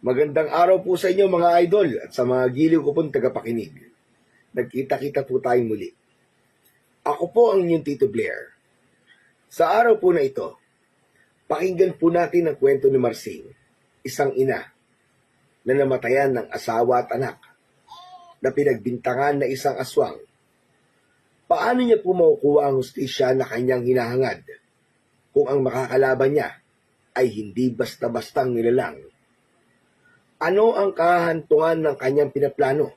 Magandang araw po sa inyo mga idol at sa mga giliw ko pong tagapakinig. Nagkita-kita po tayong muli. Ako po ang inyong Tito Blair. Sa araw po na ito, pakinggan po natin ang kwento ni Marsing, isang ina na namatayan ng asawa at anak, na pinagbintangan na isang aswang. Paano niya po makukuha ang hustisya na kanyang hinahangad kung ang makakalaban niya ay hindi basta-bastang nilalang? Ano ang kahantungan ng kanyang pinaplano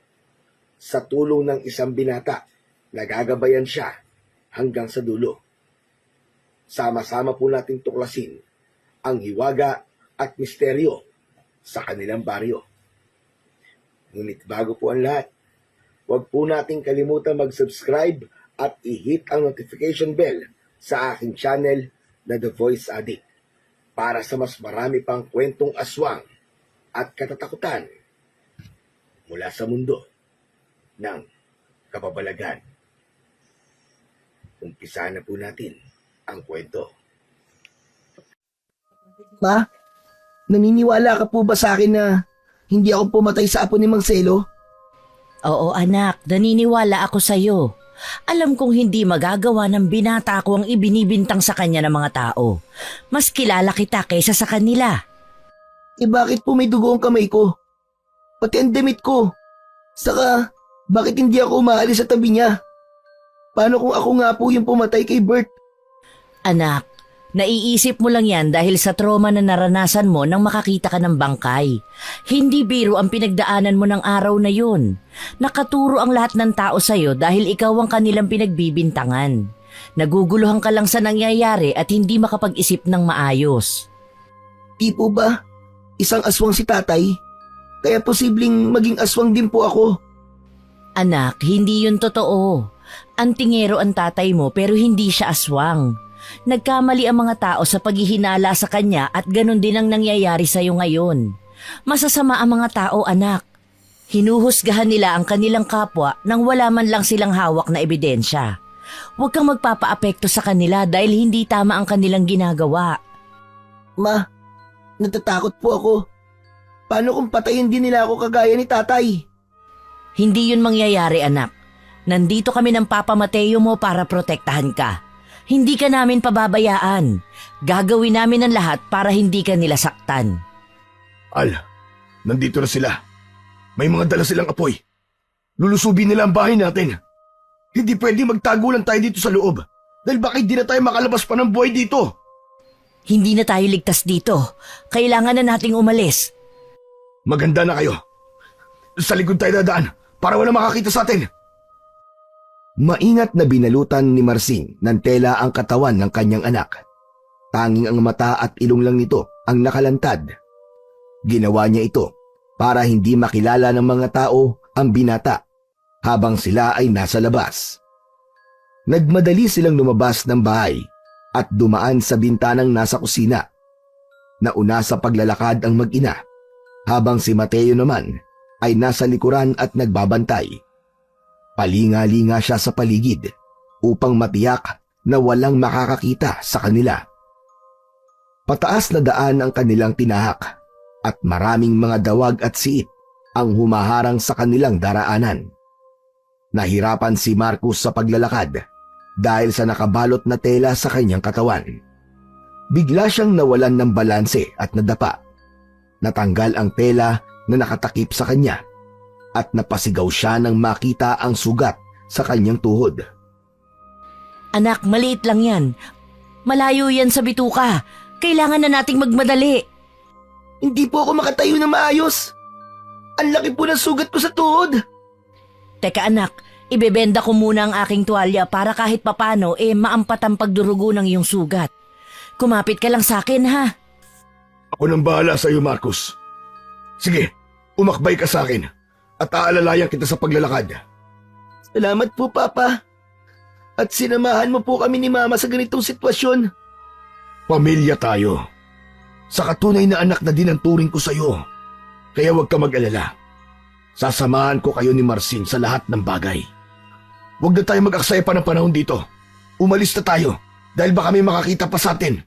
sa tulong ng isang binata na gagabayan siya hanggang sa dulo? Sama-sama po nating tuklasin ang hiwaga at misteryo sa kanilang baryo. Ngunit bago po ang lahat, huwag po nating kalimutan mag-subscribe at i-hit ang notification bell sa aking channel na The Voice Addict para sa mas marami pang kwentong aswang at katatakutan mula sa mundo ng kababalagan. Umpisa na po natin ang kwento. Ma, naniniwala ka po ba sa akin na hindi ako pumatay sa apo ni Marcelo? Oo anak, naniniwala ako sa'yo. Alam kong hindi magagawa ng binata ko ang ibinibintang sa kanya ng mga tao. Mas kilala kita kaysa sa kanila. Eh bakit po may dugo ang kamay ko? Pati ang damit ko. Saka, bakit hindi ako umaalis sa tabi niya? Paano kung ako nga po yung pumatay kay Bert? Anak, naiisip mo lang yan dahil sa trauma na naranasan mo nang makakita ka ng bangkay. Hindi biro ang pinagdaanan mo ng araw na yun. Nakaturo ang lahat ng tao sa'yo dahil ikaw ang kanilang pinagbibintangan. Naguguluhan ka lang sa nangyayari at hindi makapag-isip ng maayos. Di po ba? Isang aswang si tatay? Kaya posibleng maging aswang din po ako. Anak, hindi yun totoo. Antingero ang tatay mo pero hindi siya aswang. Nagkamali ang mga tao sa paghihinala sa kanya at ganun din ang nangyayari sa'yo ngayon. Masasama ang mga tao, anak. Hinuhusgahan nila ang kanilang kapwa nang wala man lang silang hawak na ebidensya. Huwag kang magpapaapekto sa kanila dahil hindi tama ang kanilang ginagawa. Ma, natatakot po ako. Paano kung patayin din nila ako kagaya ni tatay? Hindi yun mangyayari, anak. Nandito kami ng Papa Mateo mo para protektahan ka. Hindi ka namin pababayaan. Gagawin namin ang lahat para hindi ka nila saktan. Al, nandito na sila. May mga dala silang apoy. Lulusubin nila ang bahay natin. Hindi pwedeng magtago lang tayo dito sa loob. Dahil baka hindi na tayo makalabas pa ng buhay dito. Hindi na tayo ligtas dito. Kailangan na nating umalis. Maganda na kayo. Sa likod tayo dadaan para wala makakita sa atin. Maingat na binalutan ni Marsing ng tela ang katawan ng kanyang anak. Tanging ang mata at ilong lang nito ang nakalantad. Ginawa niya ito para hindi makilala ng mga tao ang binata habang sila ay nasa labas. Nagmadali silang lumabas ng bahay at dumaan sa bintanang nasa kusina. Nauna sa paglalakad ang mag-ina habang si Mateo naman ay nasa likuran at nagbabantay. Palinga-linga siya sa paligid upang matiyak na walang makakakita sa kanila. Pataas na daan ang kanilang tinahak at maraming mga dawag at siit ang humaharang sa kanilang daraanan. Nahirapan si Marcus sa paglalakad dahil sa nakabalot na tela sa kanyang katawan. Bigla siyang nawalan ng balanse at nadapa. Natanggal ang tela na nakatakip sa kanya at napasigaw siya nang makita ang sugat sa kanyang tuhod. Anak, maliit lang yan. Malayo yan sa bituka. Kailangan na nating magmadali. Hindi po ako makatayo na maayos. Ang laki po ng sugat ko sa tuhod. Teka anak, ibebenda ko muna ang aking tuwalya para kahit papano maampat ang pagdurugo ng iyong sugat. Kumapit ka lang sa akin ha. Ako nang bahala sa iyo, Marcus. Sige, umakbay ka sa akin at aalalayan kita sa paglalakad. Salamat po, Papa. At sinamahan mo po kami ni Mama sa ganitong sitwasyon. Pamilya tayo. Sa katunay na anak na din ang turing ko sa iyo. Kaya huwag ka mag-alala. Sasamahan ko kayo ni Marsing sa lahat ng bagay. Huwag na tayo mag-aksaya pa ng panahon dito. Umalis na tayo dahil baka may makakita pa sa atin.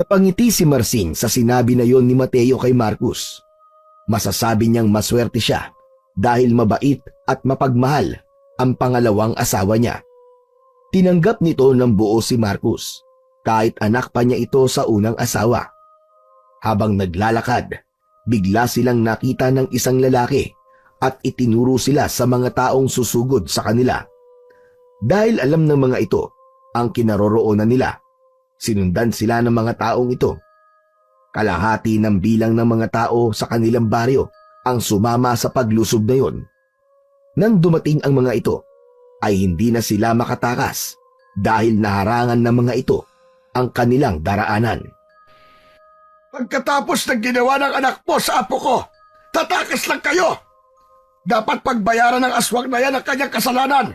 Napangiti si Marsing sa sinabi na yon ni Mateo kay Marcus. Masasabi niyang maswerte siya dahil mabait at mapagmahal ang pangalawang asawa niya. Tinanggap nito ng buo si Marcus, kahit anak pa niya ito sa unang asawa. Habang naglalakad, bigla silang nakita ng isang lalaki at itinuro sila sa mga taong susugod sa kanila. Dahil alam ng mga ito ang kinaroroonan nila, sinundan sila ng mga taong ito. Kalahati ng bilang ng mga tao sa kanilang baryo ang sumama sa paglusob na yon. Nang dumating ang mga ito, ay hindi na sila makatakas dahil naharangan ng mga ito ang kanilang daraanan. Pagkatapos ng ginawa ng anak mo sa apo ko, tatakas lang kayo! Dapat pagbayaran ng aswang na yan ang kanyang kasalanan.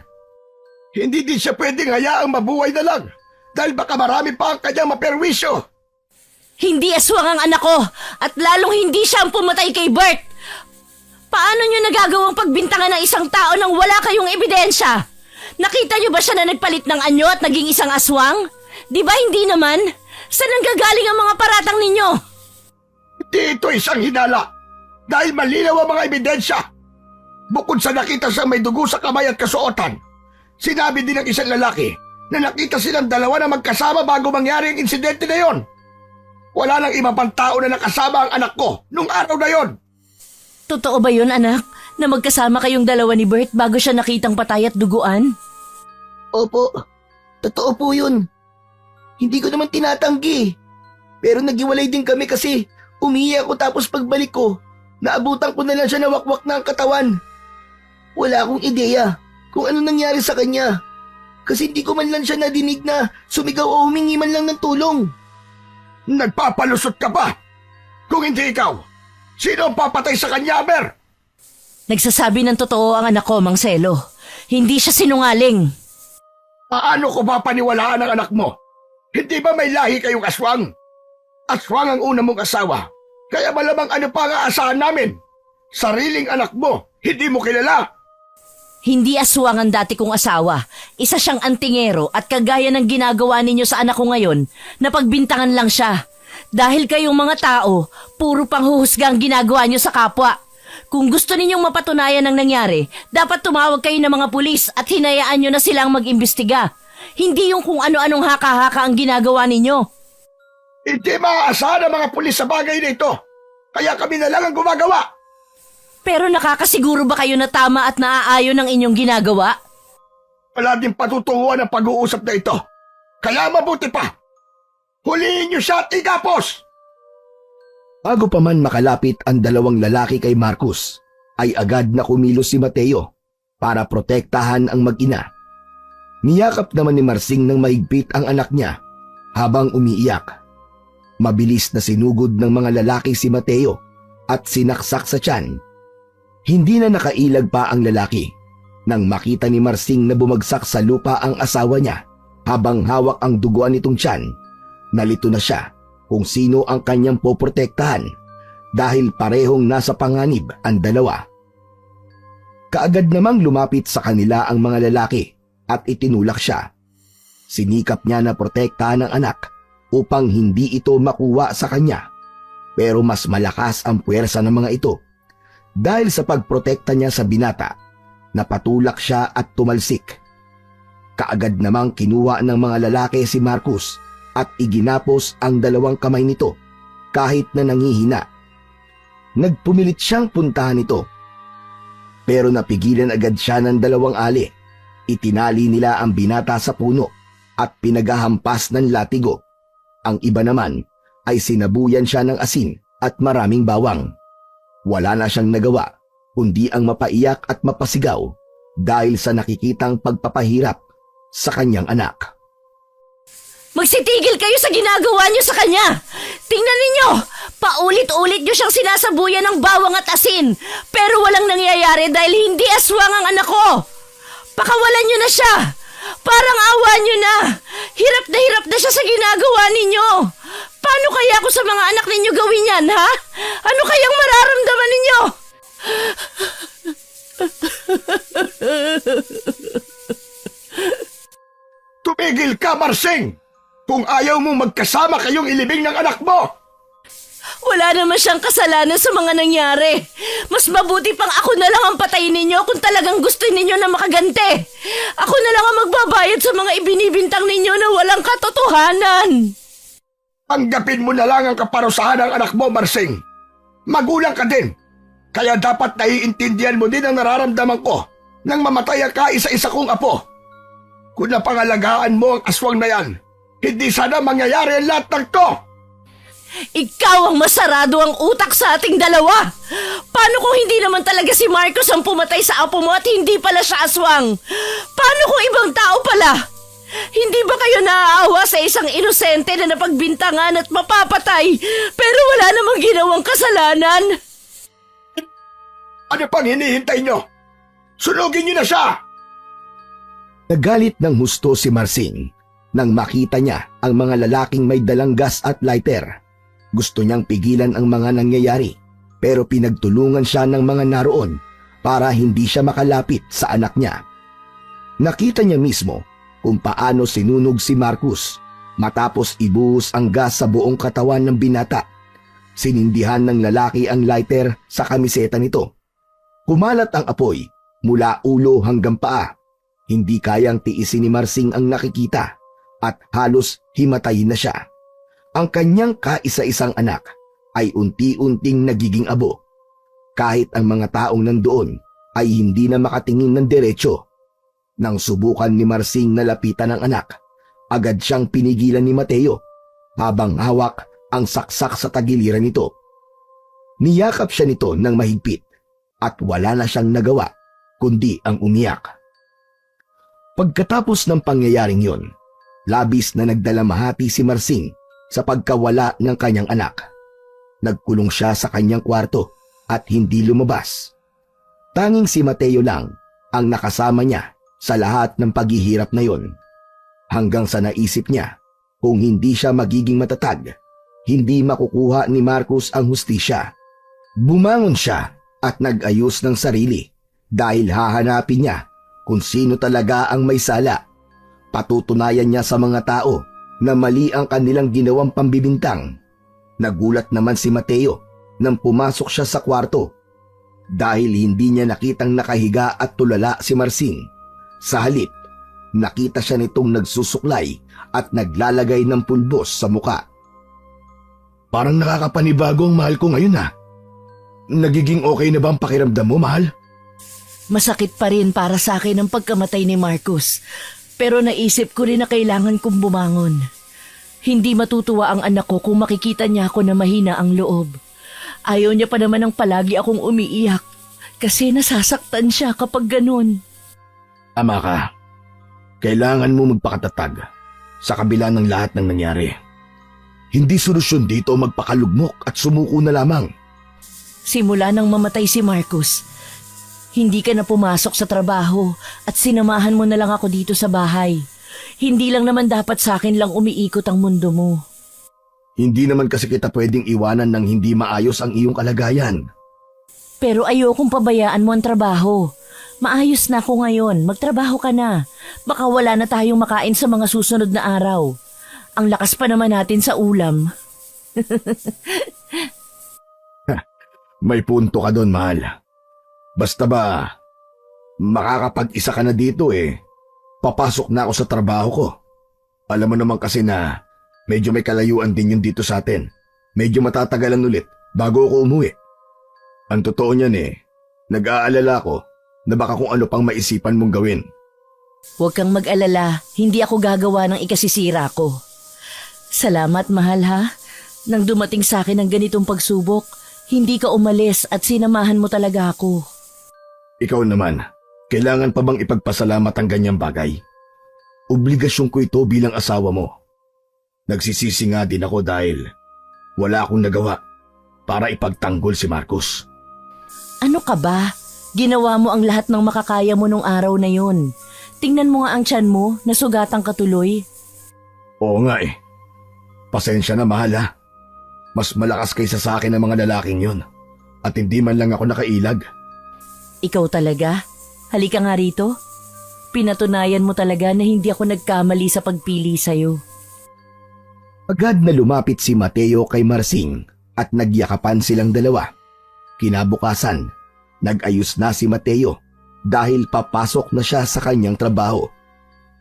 Hindi din siya pwedeng hayaang mabuhay na lang dahil baka marami pa ang kanyang maperwisyo. Hindi aswang ang anak ko at lalong hindi siya ang pumatay kay Bert. Paano niyo nagagawang pagbintangan ng isang tao nang wala kayong ebidensya? Nakita niyo ba siya na nagpalit ng anyo at naging isang aswang? Di ba hindi naman? Saan nanggagaling ang mga paratang ninyo? Hindi ito isang hinala dahil malinaw ang mga ebidensya. Bukod sa nakita siyang may dugo sa kamay at kasuotan, sinabi din ng isang lalaki na nakita silang dalawa na magkasama bago mangyari ang insidente na yon. Wala nang iba pang tao na nakasama ang anak ko nung araw na yon. Totoo ba yun, anak? Na magkasama kayong dalawa ni Bert bago siya nakitang patay at duguan? Opo, totoo po yun. Hindi ko naman tinatanggi. Pero nagiwalay din kami kasi umiiyak ako tapos pagbalik ko, naabutan ko na lang siya na wakwak na ang katawan. Wala akong ideya kung ano nangyari sa kanya. Kasi hindi ko man lang siya nadinig na sumigaw o humingi man lang ng tulong. Nagpapalusot ka pa? Kung hindi ikaw, sino ang papatay sa kanya, Aber? Nagsasabi ng totoo ang anak ko, Mang Selo. Hindi siya sinungaling. Paano ko papaniwalaan ang anak mo? Hindi ba may lahi kayong aswang? Aswang ang una mong asawa, kaya malamang ano pa ang aasahan namin? Sariling anak mo, hindi mo kilala. Hindi aswang ang dati kong asawa. Isa siyang antingero at kagaya ng ginagawa ninyo sa anak ko ngayon, napagbintangan lang siya. Dahil kayong mga tao, puro panghuhusga ang ginagawa niyo sa kapwa. Kung gusto ninyong mapatunayan ang nangyari, dapat tumawag kayo ng mga pulis at hinayaan nyo na silang mag-imbestiga. Hindi yung kung ano-anong haka-haka ang ginagawa ninyo. Hindi maaasahan ang mga pulis sa bagay na ito, kaya kami na lang ang gumagawa. Pero nakakasiguro ba kayo na tama at naaayon ang inyong ginagawa? Wala din patutunguhan ang pag-uusap na ito, kaya mabuti pa. Huliin niyo siya at igapos! Bago pa man makalapit ang dalawang lalaki kay Marcus, ay agad na kumilos si Mateo para protektahan ang mag-ina. Niyakap naman ni Marsing ng mahigpit ang anak niya habang umiiyak. Mabilis na sinugod ng mga lalaki si Mateo at sinaksak sa tiyan. Hindi na nakailag pa ang lalaki nang makita ni Marsing na bumagsak sa lupa ang asawa niya habang hawak ang duguan nitong tiyan. Nalito na siya kung sino ang kanyang poprotektahan dahil parehong nasa panganib ang dalawa. Kaagad namang lumapit sa kanila ang mga lalaki at itinulak siya. Sinikap niya na protektahan ang anak upang hindi ito makuha sa kanya. Pero mas malakas ang puwersa ng mga ito. Dahil sa pagprotekta niya sa binata, napatulak siya at tumalsik. Kaagad namang kinuha ng mga lalaki si Marcus at iginapos ang dalawang kamay nito kahit na nangihina. Nagpumilit siyang puntahan ito. Pero napigilan agad siya ng dalawang ali. Itinali nila ang binata sa puno at pinagahampas ng latigo. Ang iba naman ay sinabuyan siya ng asin at maraming bawang. Wala na siyang nagawa kundi ang mapaiyak at mapasigaw dahil sa nakikitang pagpapahirap sa kanyang anak. Magsitigil kayo sa ginagawa niyo sa kanya! Tingnan ninyo! Paulit-ulit niyo siyang sinasabuyan ng bawang at asin, pero walang nangyayari dahil hindi aswang ang anak ko! Pakawalan niyo na siya! Parang awa niyo na! Hirap na siya sa ginagawa ninyo! Paano kaya ako sa mga anak ninyo gawin yan, ha? Ano kayang mararamdaman ninyo? Tumigil ka, Marsing! kung ayaw mong magkasama kayong ilibing ng anak mo? Wala naman siyang kasalanan sa mga nangyari. Mas mabuti pang ako na lang ang patayin ninyo kung talagang gusto ninyo na makaganti. Ako na lang ang magbabayad sa mga ibinibintang ninyo na walang katotohanan. Tanggapin mo na lang ang kaparusahan ng anak mo, Marsing. Magulang ka din. Kaya dapat naiintindihan mo din ang nararamdaman ko nang mamatay ang kaisa-isa kong apo. Kung napangalagaan mo ang aswang na yan, hindi sana mangyayari ang lahat ng to. Ikaw ang masarado ang utak sa ating dalawa. Paano kung hindi naman talaga si Marcos ang pumatay sa apo mo at hindi pala siya aswang? Paano kung ibang tao pala? Hindi ba kayo naaawa sa isang inosente na napagbintangan at mapapatay pero wala namang ginawang kasalanan? Ano pang hinihintay nyo? Sunugin nyo na siya! Nagalit ng husto si Marsing nang makita niya ang mga lalaking may dalang gas at lighter. Gusto niyang pigilan ang mga nangyayari pero pinagtulungan siya ng mga naroon para hindi siya makalapit sa anak niya. Nakita niya mismo kung paano sinunog si Marcus matapos ibuhos ang gas sa buong katawan ng binata. Sinindihan ng lalaki ang lighter sa kamiseta nito. Kumalat ang apoy mula ulo hanggang paa. Hindi kayang tiisin ni Marsing ang nakikita at halos himatayin na siya. Ang kanyang kaisa-isang anak ay unti-unting nagiging abo. Kahit ang mga taong nandoon ay hindi na makatingin ng diretsyo. Nang subukan ni Marsing na lapitan ang anak, agad siyang pinigilan ni Mateo habang hawak ang saksak sa tagiliran nito. Niyakap siya nito ng mahigpit at wala na siyang nagawa kundi ang umiyak. Pagkatapos ng pangyayaring yon, labis na nagdalamahati si Marsing sa pagkawala ng kanyang anak. Nagkulong siya sa kanyang kwarto at hindi lumabas. Tanging si Mateo lang ang nakasama niya sa lahat ng paghihirap na yon. Hanggang sa naisip niya kung hindi siya magiging matatag, hindi makukuha ni Marcos ang hustisya. Bumangon siya at nag-ayos ng sarili dahil hahanapin niya kung sino talaga ang may sala. Patutunayan niya sa mga tao na mali ang kanilang ginawang pambibintang. Nagulat naman si Mateo nang pumasok siya sa kwarto dahil hindi niya nakitang nakahiga at tulala si Marsing. Sa halip, nakita siya nitong nagsusuklay at naglalagay ng pulbos sa muka. Parang nakakapanibago ang mahal ko ngayon ha. Nagiging okay na ba ang pakiramdam mo, mahal? Masakit pa rin para sa akin ang pagkamatay ni Marcos. Pero naisip ko rin na kailangan kong bumangon. Hindi matutuwa ang anak ko kung makikita niya ako na mahina ang loob. Ayaw niya pa naman ng palagi akong umiiyak kasi nasasaktan siya kapag ganun. Tama ka. Kailangan mo magpakatatag sa kabila ng lahat ng nangyari. Hindi solusyon dito magpakalugmok at sumuko na lamang. Simula nang mamatay si Marcos, hindi ka na pumasok sa trabaho at sinamahan mo na lang ako dito sa bahay. Hindi lang naman dapat sa akin lang umiikot ang mundo mo. Hindi naman kasi kita pwedeng iwanan ng hindi maayos ang iyong kalagayan. Pero ayokong pabayaan mo ang trabaho. Maayos na ako ngayon, magtrabaho ka na. Baka wala na tayong makain sa mga susunod na araw. Ang lakas pa naman natin sa ulam. May punto ka doon, mahal. Basta ba, makakapag-isa ka na dito papasok na ako sa trabaho ko. Alam mo naman kasi na medyo may kalayuan din yun dito sa atin. Medyo matatagalan ulit bago ako umuwi. Ang totoo niyan nag-aalala ko na baka kung ano pang maisipan mong gawin. Huwag kang mag-alala, hindi ako gagawa ng ikasisira ko. Salamat, mahal ha. Nang dumating sa akin ang ganitong pagsubok, hindi ka umalis at sinamahan mo talaga ako. Ikaw naman, kailangan pa bang ipagpasalamat ang ganyang bagay? Obligasyon ko ito bilang asawa mo. Nagsisisi nga din ako dahil wala akong nagawa para ipagtanggol si Marcos. Ano ka ba? Ginawa mo ang lahat ng makakaya mo nung araw na yun. Tingnan mo nga ang tiyan mo, nasugatan ka tuloy. Oo nga Pasensya na, mahal ha. Mas malakas kaysa sa akin ang mga lalaking yun. At hindi man lang ako nakailag. Ikaw talaga? Halika nga rito. Pinatunayan mo talaga na hindi ako nagkamali sa pagpili sa'yo. Agad na lumapit si Mateo kay Marsing at nagyakapan silang dalawa. Kinabukasan, nag-ayos na si Mateo dahil papasok na siya sa kanyang trabaho.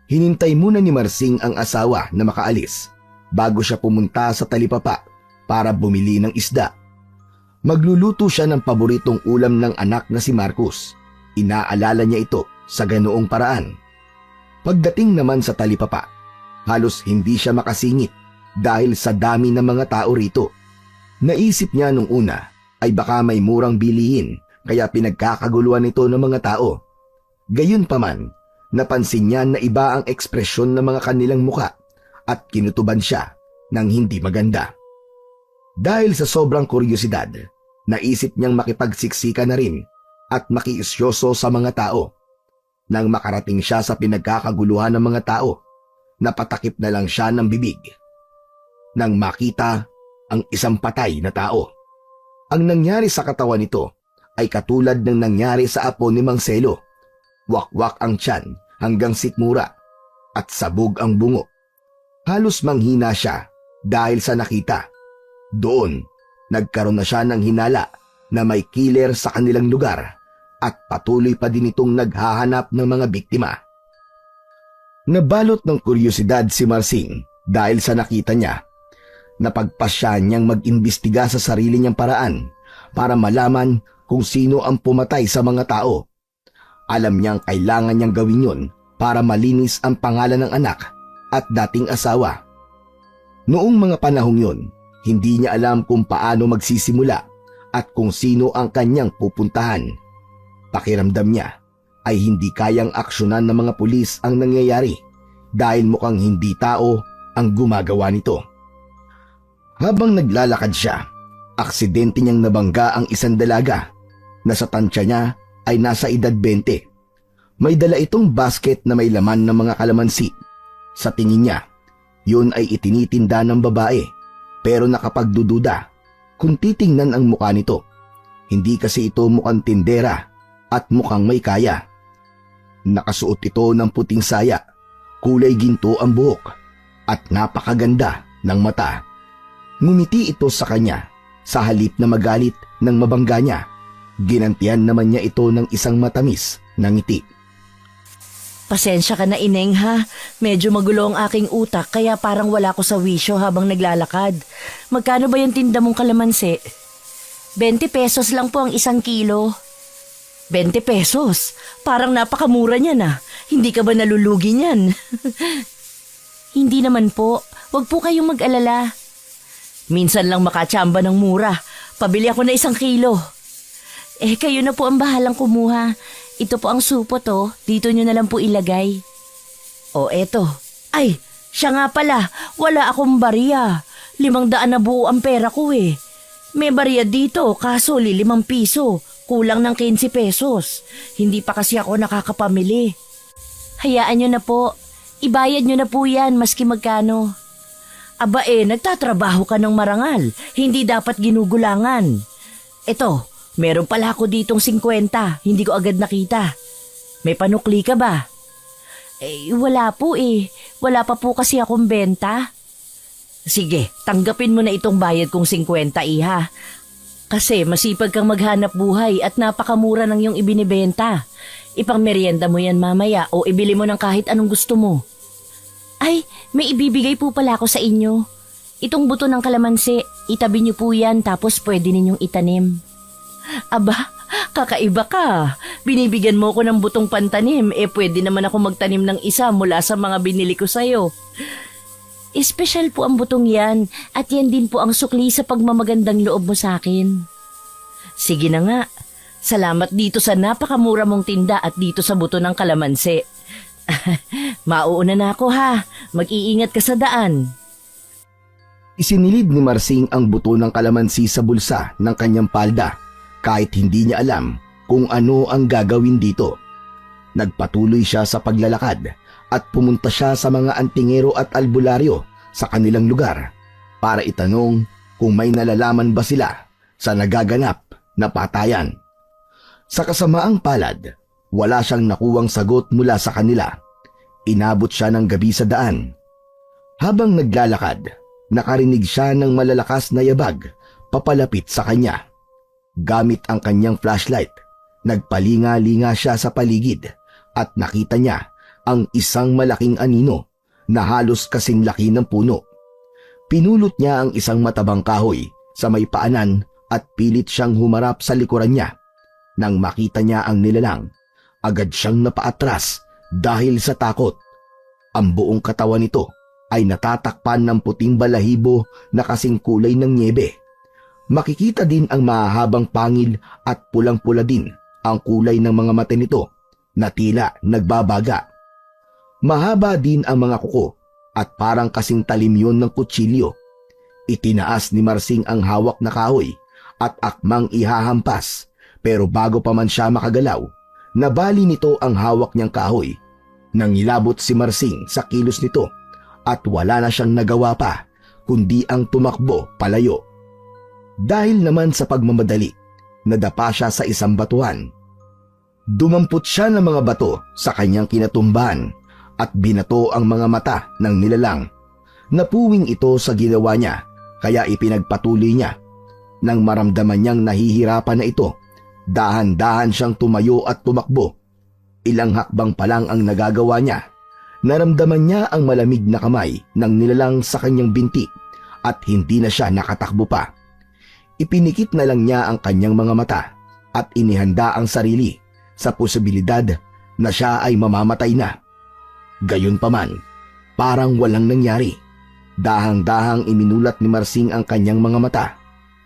Hinintay muna ni Marsing ang asawa na makaalis bago siya pumunta sa talipapa para bumili ng isda. Magluluto siya ng paboritong ulam ng anak na si Marcos. Inaalala niya ito sa ganoong paraan. Pagdating naman sa talipapa, halos hindi siya makasingit dahil sa dami ng mga tao rito. Naisip niya nung una ay baka may murang bilihin kaya pinagkakaguluhan ito ng mga tao. Gayunpaman, napansin niya na iba ang ekspresyon ng mga kanilang muka at kinutuban siya ng hindi maganda. Dahil sa sobrang kuryosidad, naisip niyang makipagsiksika na rin at makiisyoso sa mga tao. Nang makarating siya sa pinagkakaguluhan ng mga tao, napatakip na lang siya ng bibig. Nang makita ang isang patay na tao. Ang nangyari sa katawan nito ay katulad ng nangyari sa apo ni Mang Selo. Wakwak ang tiyan hanggang sikmura at sabog ang bungo. Halos manghina siya dahil sa nakita. Doon, nagkaroon na siya ng hinala na may killer sa kanilang lugar at patuloy pa din itong naghahanap ng mga biktima. Nabalot ng kuryosidad si Marsing dahil sa nakita niya. Napagpasya niyang mag-imbestiga sa sarili niyang paraan para malaman kung sino ang pumatay sa mga tao. Alam niyang kailangan niyang gawin yun para malinis ang pangalan ng anak at dating asawa. Noong mga panahong yun, hindi niya alam kung paano magsisimula at kung sino ang kanyang pupuntahan. Pakiramdam niya ay hindi kayang aksyonan ng mga pulis ang nangyayari dahil mukhang hindi tao ang gumagawa nito. Habang naglalakad siya, aksidente niyang nabangga ang isang dalaga na sa tansya niya ay nasa edad 20. May dala itong basket na may laman ng mga kalamansi. Sa tingin niya, yun ay itinitinda ng babae pero nakapagdududa kung titingnan ang mukha nito. Hindi kasi ito mukhang tindera at mukhang may kaya. Nakasuot ito ng puting saya, kulay ginto ang buhok at napakaganda ng mata. Ngumiti ito sa kanya sa halip na magalit ng mabangga niya. Ginantian naman niya ito ng isang matamis na ngiti. Pasensya ka na, Ineng, ha? Medyo magulo ang aking utak kaya parang wala ko sa wisyo habang naglalakad. Magkano ba yung tinda mong kalamansi? 20 pesos lang po ang 1 kilo. 20 pesos? Parang napakamura niyan, ah. Hindi ka ba nalulugi niyan? Hindi naman po. Huwag po kayong mag-alala. Minsan lang makatsamba ng mura. Pabili ako na 1 kilo. Kayo na po ang bahalang kumuha. Ito po ang supot, oh. Dito nyo na lang po ilagay. O, eto. Ay, siya nga pala. Wala akong bariya. 500 na buo ang pera ko, eh. May bariya dito, kaso 5 piso. Kulang ng 15 pesos. Hindi pa kasi ako nakakapamili. Hayaan nyo na po. Ibayad nyo na po yan, maski magkano. Aba nagtatrabaho ka ng marangal. Hindi dapat ginugulangan. Eto, meron pala ako ditong 50. Hindi ko agad nakita. May panukli ka ba? Wala po eh. Wala pa po kasi akong benta. Sige, tanggapin mo na itong bayad kong 50, iha. Kasi masipag kang maghanap buhay at napakamura ng iyong ibinibenta. Ipangmeryenda mo yan mamaya o ibili mo ng kahit anong gusto mo. Ay, may ibibigay po pala ako sa inyo. Itong buto ng kalamansi, itabi niyo po yan tapos pwede ninyong itanim. Aba, kakaiba ka. Binibigyan mo ko ng butong pantanim, pwede naman ako magtanim ng isa mula sa mga binili ko sa'yo. Espesyal po ang butong yan at yan din po ang sukli sa pagmamagandang loob mo sa akin. Sige na nga, salamat dito sa napakamura mong tinda at dito sa buto ng kalamansi. Mauuna na ako ha. Mag-iingat ka sa daan. Isinilid ni Marsing ang buto ng kalamansi sa bulsa ng kanyang palda kahit hindi niya alam kung ano ang gagawin dito. Nagpatuloy siya sa paglalakad at pumunta siya sa mga antingero at albularyo sa kanilang lugar para itanong kung may nalalaman ba sila sa nagaganap na patayan. Sa kasamaang palad, wala siyang nakuwang sagot mula sa kanila. Inabot siya ng gabi sa daan. Habang naglalakad, nakarinig siya ng malalakas na yabag papalapit sa kanya. Gamit ang kanyang flashlight, nagpalinga-linga siya sa paligid at nakita niya ang isang malaking anino na halos kasing laki ng puno. Pinulot niya ang isang matabang kahoy sa may paanan at pilit siyang humarap sa likuran niya. Nang makita niya ang nilalang, agad siyang napaatras dahil sa takot. Ang buong katawan nito ay natatakpan ng puting balahibo na kasing kulay ng nyebe. Makikita din ang mahahabang pangil at pulang-pula din ang kulay ng mga mata nito na tila nagbabaga. Mahaba din ang mga kuko at parang kasing talim yun ng kutsilyo. Itinaas ni Marsing ang hawak na kahoy at akmang ihahampas, pero bago pa man siya makagalaw, nabali nito ang hawak niyang kahoy. Nangilabot si Marsing sa kilos nito at wala na siyang nagawa pa kundi ang tumakbo palayo. Dahil naman sa pagmamadali, nadapa siya sa isang batuhan. Dumampot siya ng mga bato sa kanyang kinatumbahan at binato ang mga mata ng nilalang. Napuwing ito sa ginawa niya, kaya ipinagpatuloy niya. Nang maramdaman niyang nahihirapan na ito, dahan-dahan siyang tumayo at tumakbo. Ilang hakbang pa lang ang nagagawa niya. Naramdaman niya ang malamig na kamay ng nilalang sa kanyang binti at hindi na siya nakatakbo pa. Ipinikit na lang niya ang kanyang mga mata at inihanda ang sarili sa posibilidad na siya ay mamamatay na. Gayunpaman, parang walang nangyari. Dahang-dahang iminulat ni Marsing ang kanyang mga mata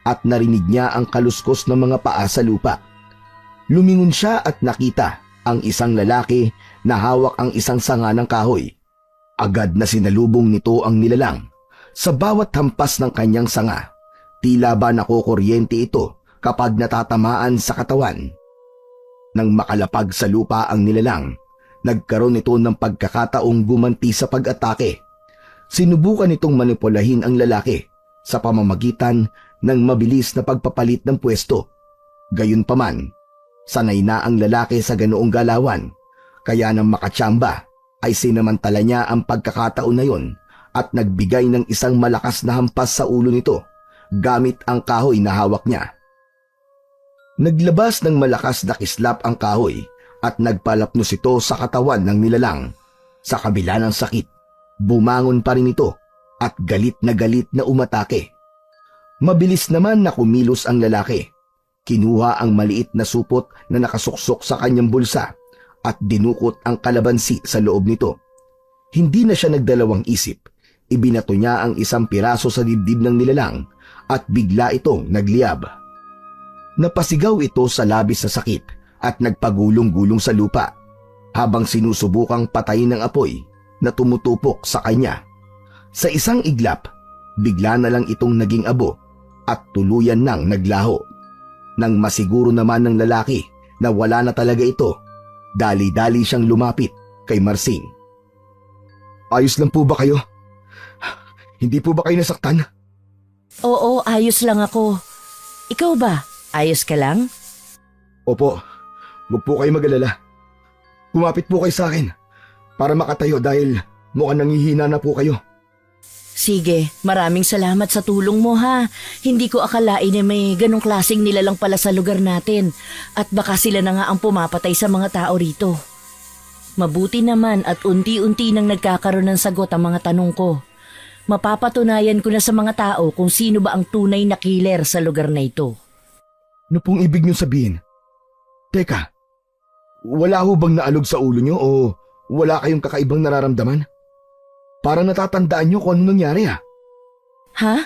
at narinig niya ang kaluskos ng mga paa sa lupa. Lumingon siya at nakita ang isang lalaki na hawak ang isang sanga ng kahoy. Agad na sinalubong nito ang nilalang. Sa bawat hampas ng kanyang sanga, tila ba nakukuryente ito kapag natatamaan sa katawan. Nang makalapag sa lupa ang nilalang, nagkaroon ito ng pagkakataong gumanti sa pag-atake. Sinubukan nitong manipulahin ang lalaki sa pamamagitan ng mabilis na pagpapalit ng pwesto. Gayunpaman, sanay na ang lalaki sa ganoong galawan, kaya nang makatsamba ay sinamantala niya ang pagkakataon na yon at nagbigay ng isang malakas na hampas sa ulo nito gamit ang kahoy na hawak niya. Naglabas ng malakas na kislap ang kahoy at nagpalapnos ito sa katawan ng nilalang. Sa kabila ng sakit, bumangon pa rin ito at galit na umatake. Mabilis naman na kumilos ang lalaki. Kinuha ang maliit na supot na nakasuksok sa kanyang bulsa at dinukot ang kalabansi sa loob nito. Hindi na siya nagdalawang isip. Ibinato niya ang isang piraso sa dibdib ng nilalang at bigla itong nagliyab. Napasigaw ito sa labis sa sakit at nagpagulong-gulong sa lupa habang sinusubukang patayin ng apoy na tumutupok sa kanya. Sa isang iglap, bigla na lang itong naging abo at tuluyan nang naglaho. Nang masiguro naman ng lalaki na wala na talaga ito, dali-dali siyang lumapit kay Marsing. Ayos lang po ba kayo? Hindi po ba kayo nasaktan? Oo, ayos lang ako. Ikaw ba? Ayos ka lang? Opo, huwag po kayo mag-alala. Kumapit po kayo sa akin para makatayo dahil mukhang nangihina na po kayo. Sige, maraming salamat sa tulong mo ha. Hindi ko akalain na may ganong klaseng nilalang pala sa lugar natin at baka sila na nga ang pumapatay sa mga tao rito. Mabuti naman at unti-unti nang nagkakaroon ng sagot ang mga tanong ko. Mapapatunayan ko na sa mga tao kung sino ba ang tunay na killer sa lugar na ito. Ano pong ibig niyong sabihin? Teka, wala ho bang naalog sa ulo niyo o wala kayong kakaibang nararamdaman? Parang natatandaan niyo kung ano nangyari ha? Ha?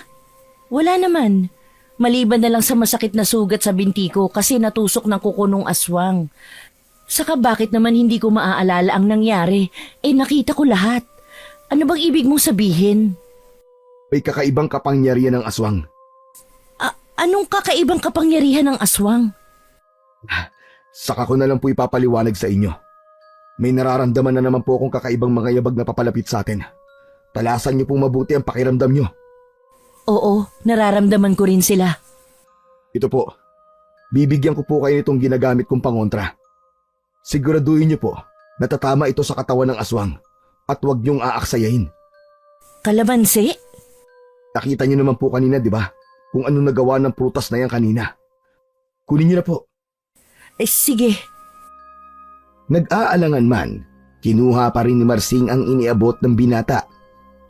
Wala naman. Maliban na lang sa masakit na sugat sa binti ko kasi natusok ng kuko nung aswang. Saka bakit naman hindi ko maaalala ang nangyari? Nakita ko lahat. Ano bang ibig mong sabihin? May kakaibang kapangyarihan ng aswang. Anong kakaibang kapangyarihan ng aswang? Saka ko na lang po ipapaliwanag sa inyo. May nararamdaman na naman po akong kakaibang mga yabag na papalapit sa atin. Talasan niyo pong mabuti ang pakiramdam niyo. Oo, nararamdaman ko rin sila. Ito po, bibigyan ko po kayo nitong ginagamit kong pangontra. Siguraduhin niyo po na tatama ito sa katawan ng aswang at huwag niyong aaksayahin. Kalamansi? Nakita niyo naman po kanina, di ba? Kung ano nagawa ng prutas na yan kanina. Kunin niyo na po. Sige. Nag-aalangan man, kinuha pa rin ni Marsing ang iniabot ng binata.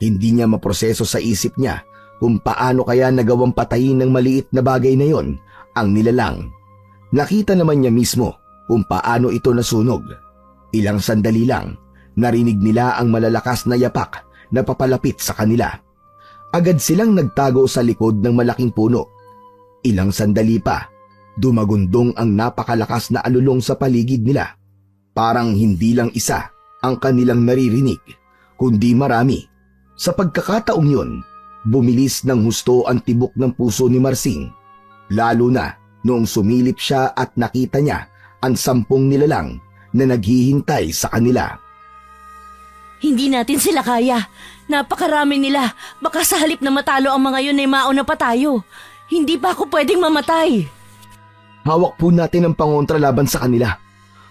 Hindi niya maproseso sa isip niya kung paano kaya nagawang patayin ng maliit na bagay na yon ang nilalang. Nakita naman niya mismo kung paano ito nasunog. Ilang sandali lang, narinig nila ang malalakas na yapak na papalapit sa kanila. Agad silang nagtago sa likod ng malaking puno. Ilang sandali pa, dumagundong ang napakalakas na alulong sa paligid nila. Parang hindi lang isa ang kanilang naririnig, kundi marami. Sa pagkakataong yun, bumilis ng husto ang tibok ng puso ni Marsing. Lalo na noong sumilip siya at nakita niya ang 10 nilalang na naghihintay sa kanila. Hindi natin sila kaya. Napakarami nila. Baka sa halip na matalo ang mga yun ay mauna pa tayo. Hindi pa ako pwedeng mamatay. Hawak po natin ang pangontra laban sa kanila.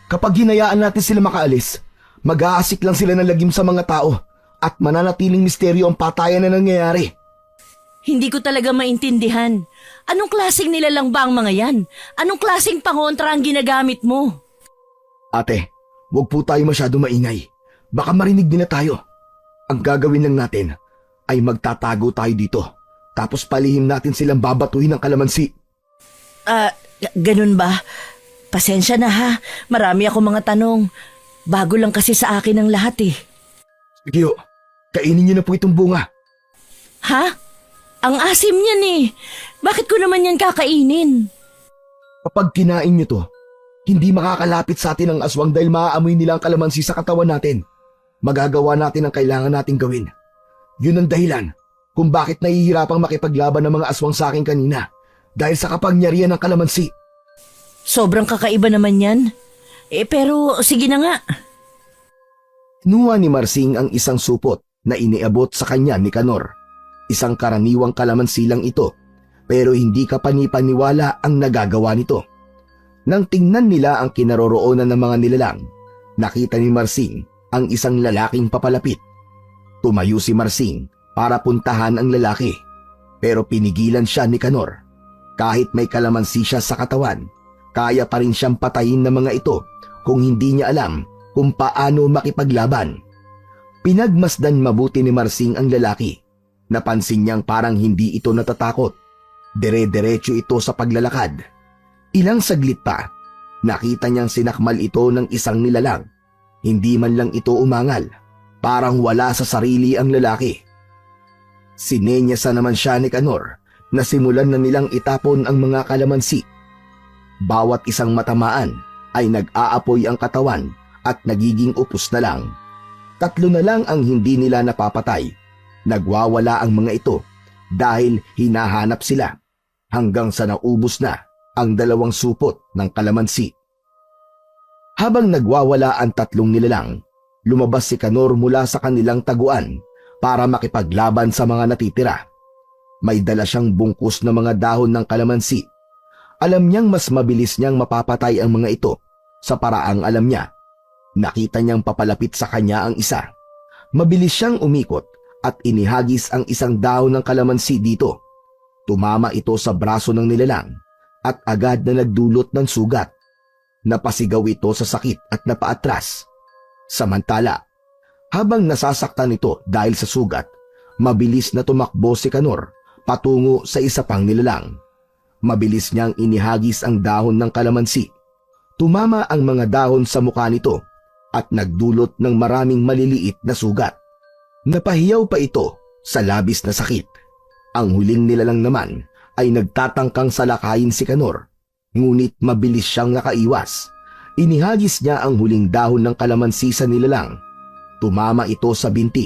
Kapag hinayaan natin sila makaalis, mag-aasik lang sila ng lagim sa mga tao at mananatiling misteryo ang patayan na nangyayari. Hindi ko talaga maintindihan. Anong klaseng nilalang ba ang mga yan? Anong klaseng pangontra ang ginagamit mo? Ate, huwag po tayo masyado maingay. Baka marinig din na tayo. Ang gagawin lang natin ay magtatago tayo dito. Tapos palihim natin silang babatuhin ng kalamansi. Ganun ba? Pasensya na ha. Marami ako mga tanong. Bago lang kasi sa akin ang lahat eh. Sige ho, kainin niyo na po itong bunga. Ha? Ang asim niyan eh. Bakit ko naman yan kakainin? Kapag kinain niyo to, hindi makakalapit sa atin ang aswang dahil maaamoy nila ang kalamansi sa katawan natin. Magagawa natin ang kailangan nating gawin. Yun ang dahilan kung bakit nahihirapang makipaglaban ng mga aswang sa akin kanina dahil sa kapangyarihan ng kalamansi. Sobrang kakaiba naman yan. Pero sige na nga. Nuha ni Marsing ang isang supot na iniabot sa kanya ni Kanor. Isang karaniwang kalamansi lang ito, pero hindi ka panipaniwala ang nagagawa nito. Nang tingnan nila ang kinaroroonan ng mga nilalang, nakita ni Marsing ang isang lalaking papalapit. Tumayo si Marsing para puntahan ang lalaki, pero pinigilan siya ni Kanor. Kahit may kalamansi siya sa katawan, kaya pa rin siyang patayin ng mga ito kung hindi niya alam kung paano makipaglaban. Pinagmasdan mabuti ni Marsing ang lalaki. Napansin niyang parang hindi ito natatakot. Dire-diretso ito sa paglalakad. Ilang saglit pa, nakita niyang sinakmal ito ng isang nilalang. Hindi man lang ito umangal. Parang wala sa sarili ang lalaki. Sinenyasa naman siya ni Kanor na simulan na nilang itapon ang mga kalamansi. Bawat isang matamaan ay nag-aapoy ang katawan at nagiging upos na lang. 3 na lang ang hindi nila napapatay. Nagwawala ang mga ito dahil hinahanap sila hanggang sa naubos na ang 2 supot ng kalamansi. Habang nagwawala ang 3 nilalang, lumabas si Kanor mula sa kanilang taguan para makipaglaban sa mga natitira. May dala siyang bungkus na mga dahon ng kalamansi. Alam niyang mas mabilis niyang mapapatay ang mga ito sa paraang alam niya. Nakita niyang papalapit sa kanya ang isa. Mabilis siyang umikot at inihagis ang isang dahon ng kalamansi dito. Tumama ito sa braso ng nilalang at agad na nagdulot ng sugat. Napasigaw ito sa sakit at napaatras. Samantala, habang nasasaktan ito dahil sa sugat, mabilis na tumakbo si Kanor patungo sa isa pang nilalang. Mabilis niyang inihagis ang dahon ng kalamansi. Tumama ang mga dahon sa mukha nito at nagdulot ng maraming maliliit na sugat. Napahiyaw pa ito sa labis na sakit. Ang huling nilalang naman ay nagtatangkang salakayin si Kanor, ngunit mabilis siyang nakaiwas. Inihagis niya ang huling dahon ng kalamansi sa nilalang. Tumama ito sa binti,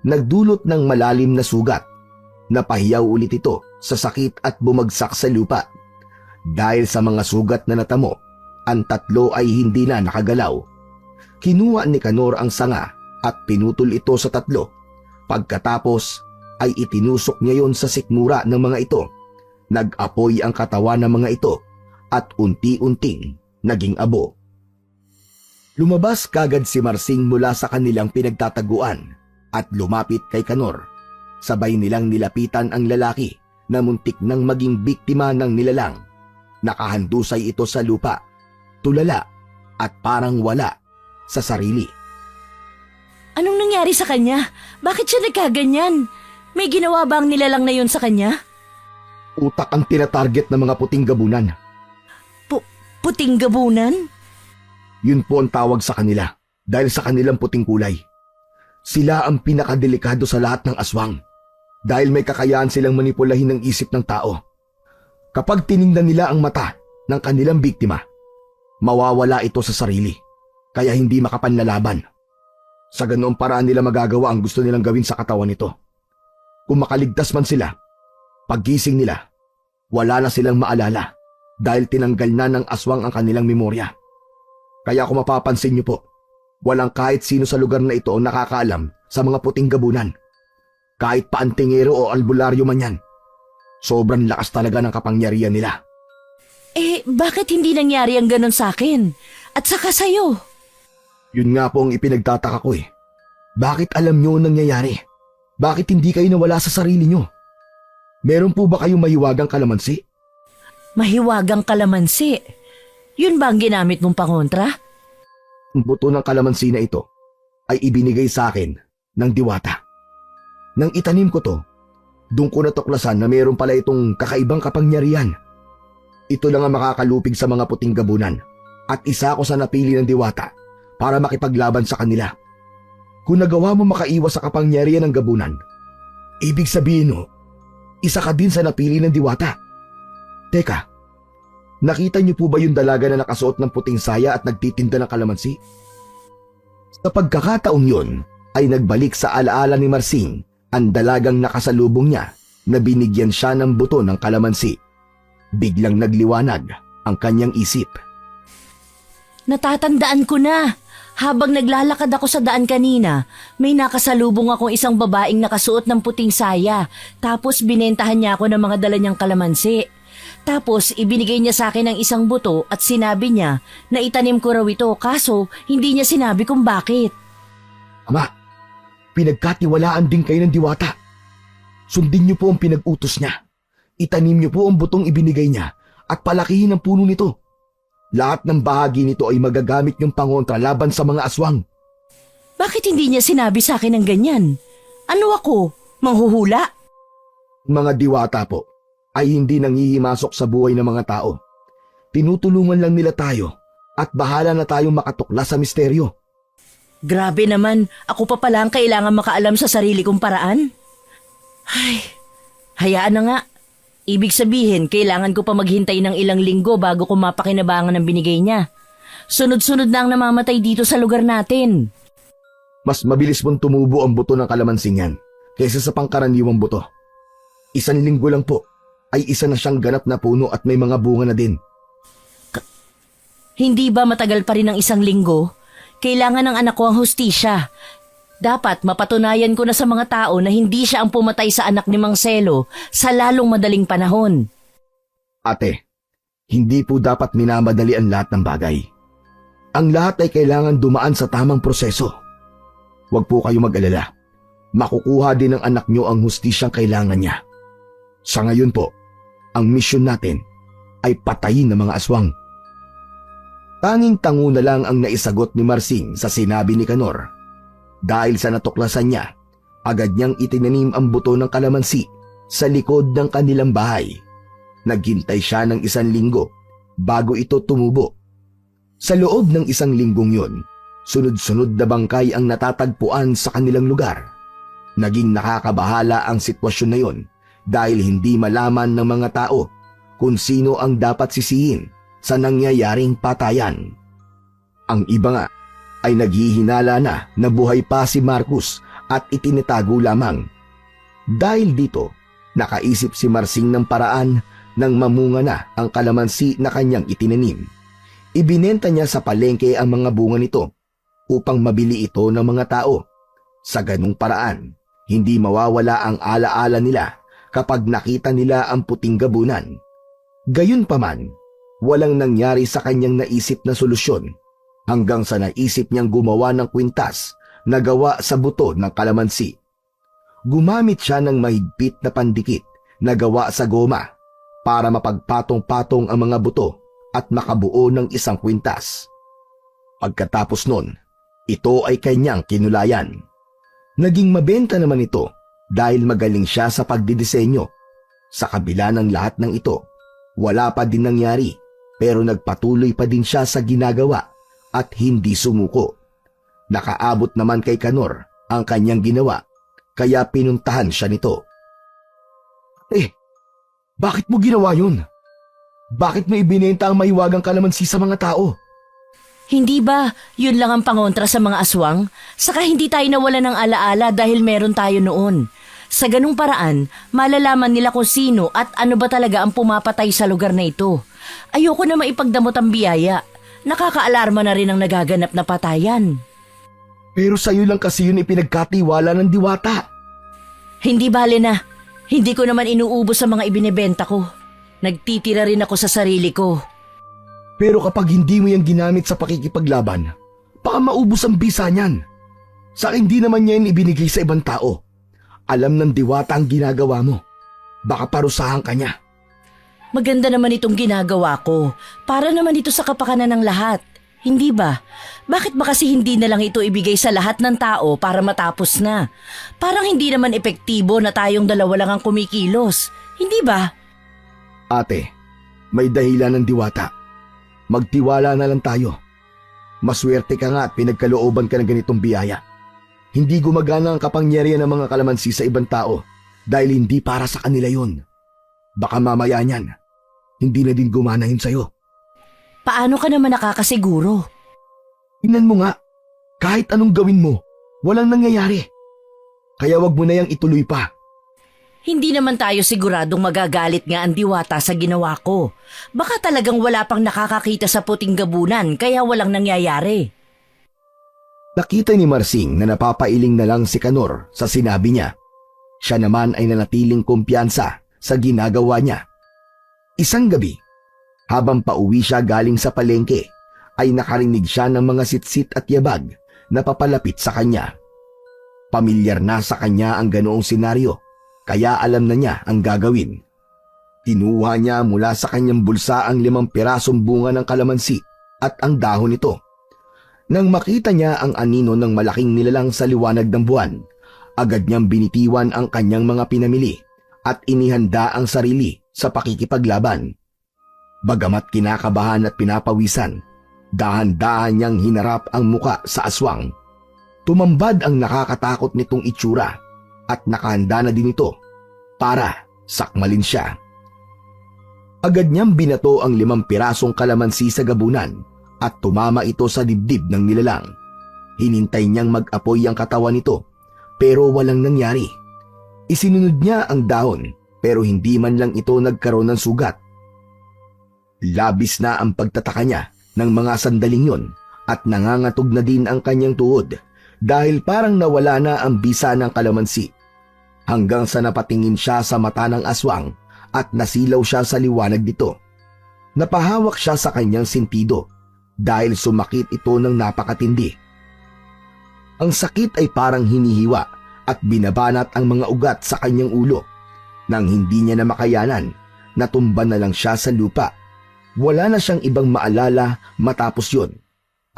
nagdulot ng malalim na sugat. Napahiyaw ulit ito sa sakit at bumagsak sa lupa. Dahil sa mga sugat na natamo, ang 3 ay hindi na nakagalaw. Kinuha ni Kanor ang sanga at pinutol ito sa 3. Pagkatapos ay itinusok niya yon sa sikmura ng mga ito. Nag-apoy ang katawan ng mga ito at unti-unting naging abo. Lumabas kagad si Marsing mula sa kanilang pinagtataguan at lumapit kay Kanor. Sabay nilang nilapitan ang lalaki na muntik nang maging biktima ng nilalang. Nakahandusay ito sa lupa, tulala at parang wala sa sarili. Anong nangyari sa kanya? Bakit siya nagkaganyan? May ginawa ba ang nilalang na yun sa kanya? Utak ang tinatarget ng mga puting gabunan. Puting gabunan? Yun po ang tawag sa kanila dahil sa kanilang puting kulay. Sila ang pinakadelikado sa lahat ng aswang dahil may kakayahan silang manipulahin ng isip ng tao. Kapag tiningnan nila ang mata ng kanilang biktima, mawawala ito sa sarili kaya hindi makapanlalaban. Sa ganoong paraan nila magagawa ang gusto nilang gawin sa katawan nito. Kung makaligtas man sila, paggising nila, wala na silang maalala dahil tinanggal na ng aswang ang kanilang memorya. Kaya kung mapapansin niyo po, walang kahit sino sa lugar na ito ang nakakaalam sa mga puting gabunan. Kahit pa antingero o albularyo man yan. Sobrang lakas talaga ng kapangyarihan nila. Bakit hindi nangyari ang ganon sa akin? At saka sa'yo? Yun nga po ang ipinagtataka ko eh. Bakit alam niyo ang nangyayari? Bakit hindi kayo nawala sa sarili niyo? Meron po ba kayong mahiwagang kalamansi? Mahiwagang kalamansi? Yun ba ang ginamit mong pangontra? Ang buto ng kalamansi na ito ay ibinigay sa akin ng diwata. Nang itanim ko to, doon ko natuklasan na meron pala itong kakaibang kapangyarihan. Ito lang ang makakalupig sa mga puting gabunan at isa ako sa napili ng diwata para makipaglaban sa kanila. Kung nagawa mo makaiwas sa kapangyarihan ng gabunan, ibig sabihin no, isa ka din sa napili ng diwata. Teka, nakita niyo po ba yung dalaga na nakasuot ng puting saya at nagtitinda ng kalamansi? Sa pagkakataong yun, ay nagbalik sa alaala ni Marsing ang dalagang nakasalubong niya na binigyan siya ng buto ng kalamansi. Biglang nagliwanag ang kanyang isip. Natatandaan ko na. Habang naglalakad ako sa daan kanina, may nakasalubong akong isang babaeng nakasuot ng puting saya. Tapos binentahan niya ako ng mga dala niyang kalamansi. Tapos ibinigay niya sa akin ng isang buto at sinabi niya na itanim ko raw ito kaso hindi niya sinabi kung bakit. Ama, pinagkatiwalaan din kayo ng diwata. Sundin niyo po ang pinag-utos niya. Itanim niyo po ang butong ibinigay niya at palakihin ang puno nito. Lahat ng bahagi nito ay magagamit niyong pangontra laban sa mga aswang. Bakit hindi niya sinabi sa akin ng ganyan? Ano ako? Manghuhula? Mga diwata po ay hindi nanghihimasok sa buhay ng mga tao. Tinutulungan lang nila tayo at bahala na tayong makatuklas sa misteryo. Grabe naman, ako pa pala ang kailangan makaalam sa sarili kong paraan. Ay, hayaan na nga. Ibig sabihin, kailangan ko pa maghintay ng ilang linggo bago ko mapakinabangan ng binigay niya. Sunod-sunod na ang namamatay dito sa lugar natin. Mas mabilis mong tumubo ang buto ng kalamansing yan kaysa sa pangkaraniwang buto. 1 linggo lang po ay isa na siyang ganap na puno at may mga bunga na din. Hindi ba matagal pa rin ang 1 linggo? Kailangan ng anak ko ang hustisya. Dapat mapatunayan ko na sa mga tao na hindi siya ang pumatay sa anak ni Mang Selo sa lalong madaling panahon. Ate, hindi po dapat minamadali ang lahat ng bagay. Ang lahat ay kailangan dumaan sa tamang proseso. Huwag po kayo mag-alala. Makukuha din ng anak niyo ang hustisyang kailangan niya. Sa ngayon po, ang misyon natin ay patayin ng mga aswang. Tanging tango na lang ang naisagot ni Marsing sa sinabi ni Canor. Dahil sa natuklasan niya, agad niyang itinanim ang buto ng kalamansi sa likod ng kanilang bahay. Naghintay siya ng 1 linggo bago ito tumubo. Sa loob ng 1 linggong yun, sunod-sunod na bangkay ang natatagpuan sa kanilang lugar. Naging nakakabahala ang sitwasyon na yun dahil hindi malaman ng mga tao kung sino ang dapat sisihin sa nangyayaring patayan. Ang iba nga ay naghihinala na buhay pa si Marcus at itinatago lamang. Dahil dito, nakaisip si Marsing ng paraan nang mamunga na ang kalamansi na kanyang itinanim. Ibinenta niya sa palengke ang mga bunga nito upang mabili ito ng mga tao. Sa ganung paraan, hindi mawawala ang alaala nila kapag nakita nila ang puting gabunan. Gayunpaman, walang nangyari sa kanyang naisip na solusyon hanggang sa naisip niyang gumawa ng kwintas na gawa sa buto ng kalamansi. Gumamit siya ng mahigpit na pandikit na gawa sa goma para mapagpatong-patong ang mga buto at makabuo ng isang kwintas. Pagkatapos nun, ito ay kanyang kinulayan. Naging mabenta naman ito dahil magaling siya sa pagdidisenyo. Sa kabila ng lahat ng ito, wala pa din nangyari pero nagpatuloy pa din siya sa ginagawa at hindi sumuko. Nakaabot naman kay Kanor ang kanyang ginawa kaya pinuntahan siya nito. Bakit mo ginawa yun? Bakit mo ibinenta ang mahiwagang kalamansi sa mga tao? Hindi ba yun lang ang pangontra sa mga aswang? Saka hindi tayo nawala ng alaala dahil meron tayo noon. Sa ganung paraan, malalaman nila kung sino at ano ba talaga ang pumapatay sa lugar na ito. Ayoko na maipagdamot ang biyaya. Nakakaalarma na rin ang nagaganap na patayan. Pero sa'yo lang kasi yun ipinagkatiwala ng diwata. Hindi bale na. Hindi ko naman inuubos sa mga ibinebenta ko. Nagtitira rin ako sa sarili ko. Pero kapag hindi mo yan ginamit sa pakikipaglaban, baka maubos ang bisa niyan. Sa akin di naman niya yan ibinigay sa ibang tao. Alam ng diwata ang ginagawa mo. Baka parusahan ka niya. Maganda naman itong ginagawa ko. Para naman ito sa kapakanan ng lahat. Hindi ba? Bakit ba kasi hindi na lang ito ibigay sa lahat ng tao para matapos na? Parang hindi naman epektibo na tayong dalawa lang ang kumikilos. Hindi ba? Ate, may dahilan ng diwata. Magtiwala na lang tayo. Maswerte ka nga at pinagkalooban ka ng ganitong biyaya. Hindi gumagana ang kapangyarihan ng mga kalamansi sa ibang tao dahil hindi para sa kanila yun. Baka mamaya niyan, hindi na din gumana yun sa'yo. Paano ka naman nakakasiguro? Tingnan mo nga, kahit anong gawin mo, walang nangyayari. Kaya wag mo na yang ituloy pa. Hindi naman tayo siguradong magagalit nga ang diwata sa ginawa ko. Baka talagang wala pang nakakakita sa puting gabunan kaya walang nangyayari. Nakita ni Marsing na napapailing na lang si Kanor sa sinabi niya. Siya naman ay nanatiling kumpiyansa sa ginagawa niya. Isang gabi, habang pauwi siya galing sa palengke, ay nakarinig siya ng mga sitsit at yabag na papalapit sa kanya. Pamilyar na sa kanya ang ganoong senaryo, kaya alam na niya ang gagawin. Kinuha niya mula sa kanyang bulsa ang 5 pirasong bunga ng kalamansi at ang dahon nito. Nang makita niya ang anino ng malaking nilalang sa liwanag ng buwan, agad niyang binitiwan ang kanyang mga pinamili at inihanda ang sarili sa pakikipaglaban. Bagamat kinakabahan at pinapawisan, dahan-dahan niyang hinarap ang muka sa aswang. Tumambad ang nakakatakot nitong itsura at nakahanda na din ito para sakmalin siya. Agad niyang binato ang 5 pirasong kalamansi sa gabunan at tumama ito sa dibdib ng nilalang. Hinintay niyang mag-apoy ang katawan nito pero walang nangyari. Isinunod niya ang dahon pero hindi man lang ito nagkaroon ng sugat. Labis na ang pagtataka niya ng mga sandaling yon at nangangatog na din ang kanyang tuhod dahil parang nawala na ang bisa ng kalamansi. Hanggang sa napatingin siya sa mata ng aswang at nasilaw siya sa liwanag nito. Napahawak siya sa kanyang sentido dahil sumakit ito ng napakatindi. Ang sakit ay parang hinihiwa at binabanat ang mga ugat sa kanyang ulo. Nang hindi niya na makayanan, natumba na lang siya sa lupa. Wala na siyang ibang maalala matapos yun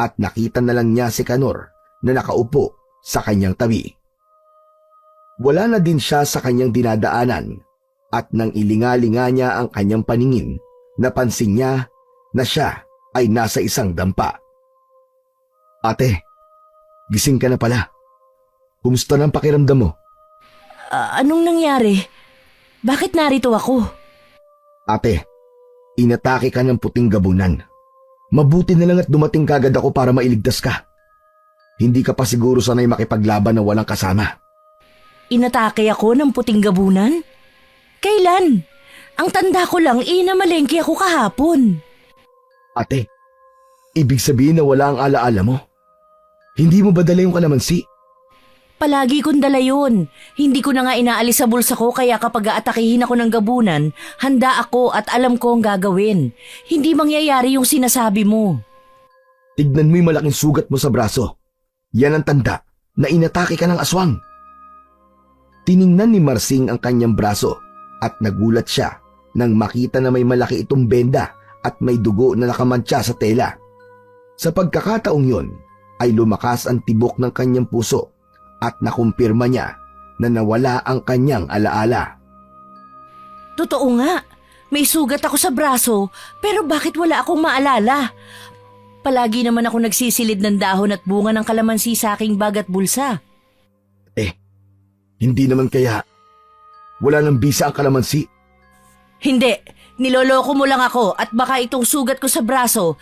at nakita na lang niya si Kanor na nakaupo sa kanyang tabi. Wala na din siya sa kanyang dinadaanan at nang ilingalinga niya ang kanyang paningin, napansin niya na siya ay nasa isang dampa. Ate, gising ka na pala. Kumusta na ang pakiramdam mo? Anong nangyari? Bakit narito ako? Ate, inatake ka ng puting gabunan. Mabuti na lang at dumating kagad ako para mailigtas ka. Hindi ka pa siguro sanay makipaglaban na walang kasama. Inatake ako ng puting gabunan? Kailan? Ang tanda ko lang, namalengke ako kahapon. Ate, ibig sabihin na wala ang alaala mo? Hindi mo ba dala yung kalamansi? Palagi kong dala yun. Hindi ko na nga inaalis sa bulsa ko kaya kapag aatakihin ako ng gabunan, handa ako at alam ko ang gagawin. Hindi mangyayari yung sinasabi mo. Tignan mo yung malaking sugat mo sa braso. Yan ang tanda na inatake ka ng aswang. Tiningnan ni Marsing ang kanyang braso at nagulat siya nang makita na may malaki itong benda at may dugo na nakamantsa sa tela. Sa pagkakataong yon ay lumakas ang tibok ng kanyang puso at nakumpirma niya na nawala ang kanyang alaala. Totoo nga, may sugat ako sa braso pero bakit wala akong maalala? Palagi naman ako nagsisilid ng dahon at bunga ng kalamansi sa aking bag at bulsa. Hindi naman kaya wala nang bisa ang kalamansi? Hindi, niloloko mo lang ako at baka itong sugat ko sa braso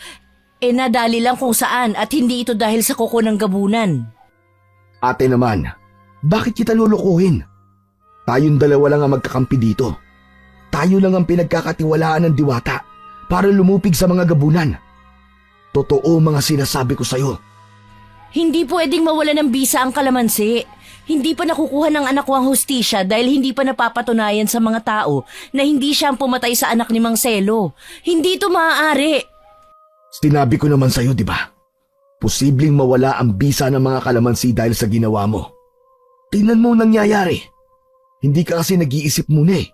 nadali lang kung saan at hindi ito dahil sa kuko ng gabunan. Ate naman, bakit kita lulukuhin? Tayong dalawa lang ang magkakampi dito. Tayo lang ang pinagkakatiwalaan ng diwata para lumupig sa mga gabunan. Totoo mga sinasabi ko sa'yo. Hindi pwedeng mawala ng bisa ang kalamansi. Hindi pa nakukuha ng anak ko ang hustisya dahil hindi pa napapatunayan sa mga tao na hindi siya ang pumatay sa anak ni Mang Selo. Hindi ito maaari. Sinabi ko naman sa'yo, di ba? Posibleng mawala ang bisa ng mga kalamansi dahil sa ginawa mo. Tingnan mo ang nangyayari. Hindi ka kasi nag-iisip muna eh.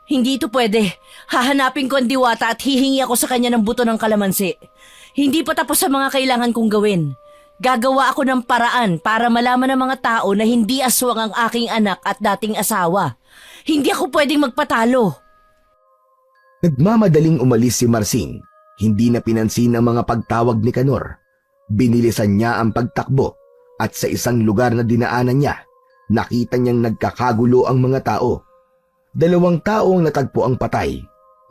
Hindi ito pwede. Hahanapin ko ang diwata at hihingi ako sa kanya ng buto ng kalamansi. Hindi pa tapos sa mga kailangan kong gawin. Gagawa ako ng paraan para malaman ng mga tao na hindi aswang ang aking anak at dating asawa. Hindi ako pwedeng magpatalo. Nagmamadaling umalis si Marsing. Hindi na pinansin ang mga pagtawag ni Kanor. Binilisan niya ang pagtakbo at sa isang lugar na dinaanan niya, nakita niyang nagkakagulo ang mga tao. 2 tao ang natagpo ang patay,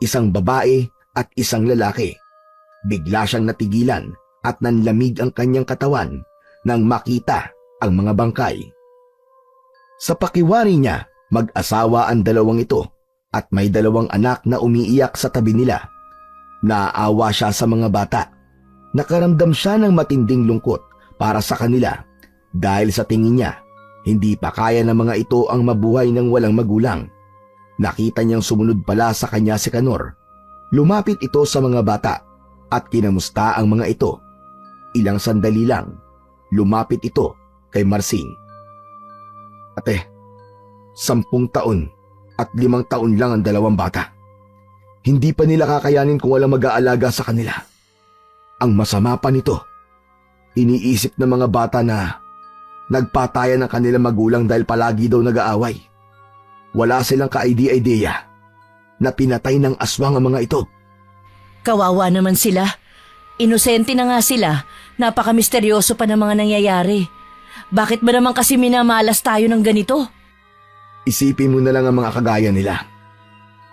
isang babae at isang lalaki. Bigla siyang natigilan at nanlamig ang kanyang katawan nang makita ang mga bangkay. Sa pakiwari niya, mag-asawa ang 2 ito at may 2 anak na umiiyak sa tabi nila. Naaawa siya sa mga bata. Nakaramdam siya ng matinding lungkot para sa kanila dahil sa tingin niya, hindi pa kaya ng mga ito ang mabuhay ng walang magulang. Nakita niyang sumunod pala sa kanya si Kanor. Lumapit ito sa mga bata at kinamusta ang mga ito. Ilang sandali lang, lumapit ito kay Marsing. Ate, 10 taon at 5 taon lang ang 2 bata. Hindi pa nila kakayanin kung walang mag-aalaga sa kanila. Ang masama pa nito, iniisip ng mga bata na nagpatayan ng kanilang magulang dahil palagi daw nag-aaway. Wala silang ka-idea na pinatay ng aswang ang mga ito. Kawawa naman sila. Inosente na nga sila. Napaka-misteryoso pa ng mga nangyayari. Bakit ba naman kasi minamalas tayo ng ganito? Isipin mo na lang ang mga kagaya nila.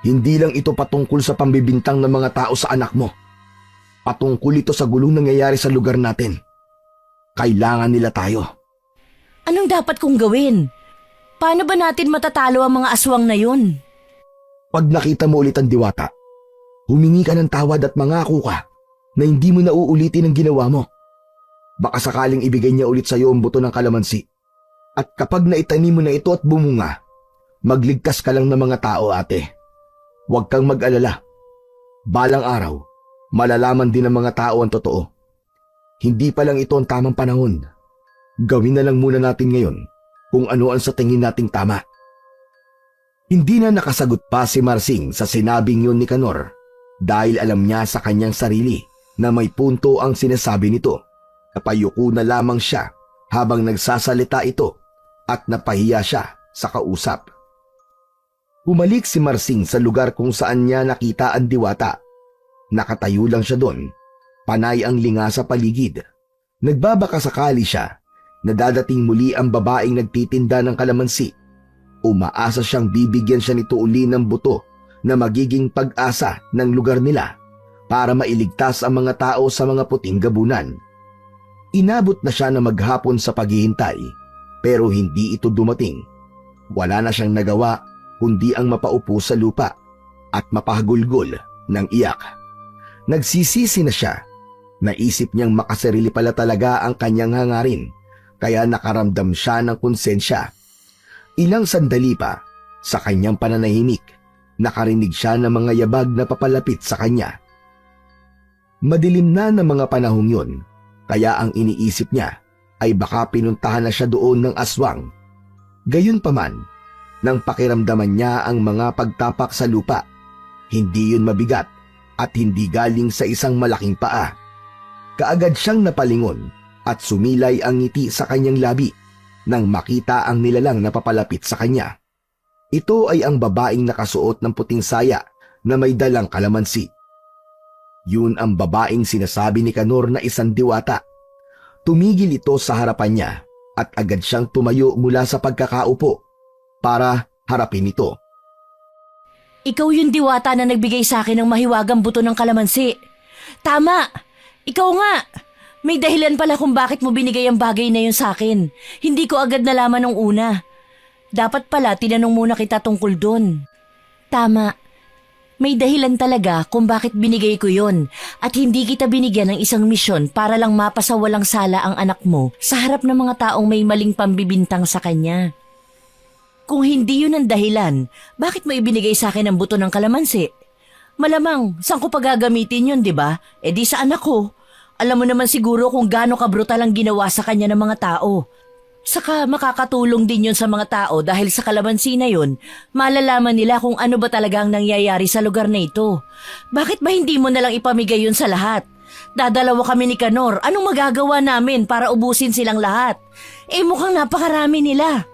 Hindi lang ito patungkol sa pambibintang ng mga tao sa anak mo. Patungkol ito sa gulong nangyayari sa lugar natin. Kailangan nila tayo. Anong dapat kong gawin? Paano ba natin matatalo ang mga aswang na yun? Pag nakita mo ulit ang diwata, humingi ka ng tawad at mangako ka na hindi mo na uulitin ang ginawa mo. Baka sakaling ibigay niya ulit sa iyo ang buto ng kalamansi. At kapag naitanim mo na ito at bumunga, magligtas ka lang ng mga tao, ate. Huwag kang mag-alala. Balang araw, malalaman din ng mga tao ang totoo. Hindi pa lang ito ang tamang panahon. Gawin na lang muna natin ngayon kung ano ang sa tingin nating tama. Hindi na nakasagot pa si Marsing sa sinabing yun ni Kanor dahil alam niya sa kanyang sarili na may punto ang sinasabi nito. Napayuko na lamang siya habang nagsasalita ito at napahiya siya sa kausap. Bumalik si Marsing sa lugar kung saan niya nakita ang diwata. Nakatayo lang siya doon, panay ang linga sa paligid. Nagbabakasakali siya na dadating muli ang babaeng nagtitinda ng kalamansi. Umaasa siyang bibigyan siya nito uli ng buto na magiging pag-asa ng lugar nila para mailigtas ang mga tao sa mga puting gabunan. Inabot na siya na maghapon sa paghihintay pero hindi ito dumating. Wala na siyang nagawa kundi ang mapaupo sa lupa at mapahagulgol ng iyak. Nagsisisi na siya. Naisip niyang makasarili pala talaga ang kanyang hangarin kaya nakaramdam siya ng konsensya. Ilang sandali pa, sa kanyang pananahimik, nakarinig siya ng mga yabag na papalapit sa kanya. Madilim na ng mga panahong yun, kaya ang iniisip niya ay baka pinuntahan na siya doon ng aswang. Gayunpaman, nang pakiramdaman niya ang mga pagtapak sa lupa. Hindi yun mabigat at hindi galing sa isang malaking paa. Kaagad siyang napalingon at sumilay ang ngiti sa kanyang labi nang makita ang nilalang na papalapit sa kanya. Ito ay ang babaeng nakasuot ng puting saya na may dalang kalamansi. Yun ang babaeng sinasabi ni Canor na isang diwata. Tumigil ito sa harapan niya at agad siyang tumayo mula sa pagkakaupo para harapin ito. Ikaw yung diwata na nagbigay sa akin ng mahiwagang buto ng kalamansi. Tama! Ikaw nga! May dahilan pala kung bakit mo binigay ang bagay na yun sa akin. Hindi ko agad nalaman nung una. Dapat pala tinanong muna kita tungkol dun. Tama. May dahilan talaga kung bakit binigay ko yun at hindi kita binigyan ng isang misyon para lang mapasawalang sala ang anak mo sa harap ng mga taong may maling pambibintang sa kanya. Kung hindi yun ang dahilan, bakit mo ibinigay sa akin ang buto ng kalamansi? Malamang, saan ko pa gagamitin yun, di ba? E di sa anak ko. Alam mo naman siguro kung gaano kabrutal ang ginawa sa kanya ng mga tao. Saka makakatulong din yun sa mga tao dahil sa kalamansi na yun, malalaman nila kung ano ba talaga ang nangyayari sa lugar na ito. Bakit ba hindi mo nalang ipamigay yun sa lahat? Dadalawa kami ni Canor, anong magagawa namin para ubusin silang lahat? Eh mukhang napakarami nila.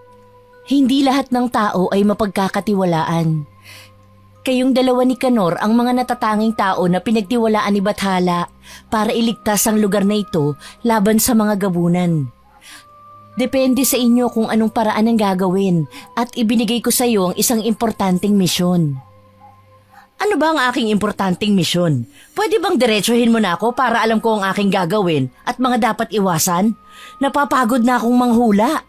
Hindi lahat ng tao ay mapagkakatiwalaan. Kayong dalawa ni Canor ang mga natatanging tao na pinagtiwalaan ni Bathala para iligtas ang lugar na ito laban sa mga gabunan. Depende sa inyo kung anong paraan ang gagawin at ibinigay ko sa iyo ang isang importanteng misyon. Ano ba ang aking importanteng misyon? Pwede bang diretsuhin mo na ako para alam ko ang aking gagawin at mga dapat iwasan? Napapagod na akong manghula.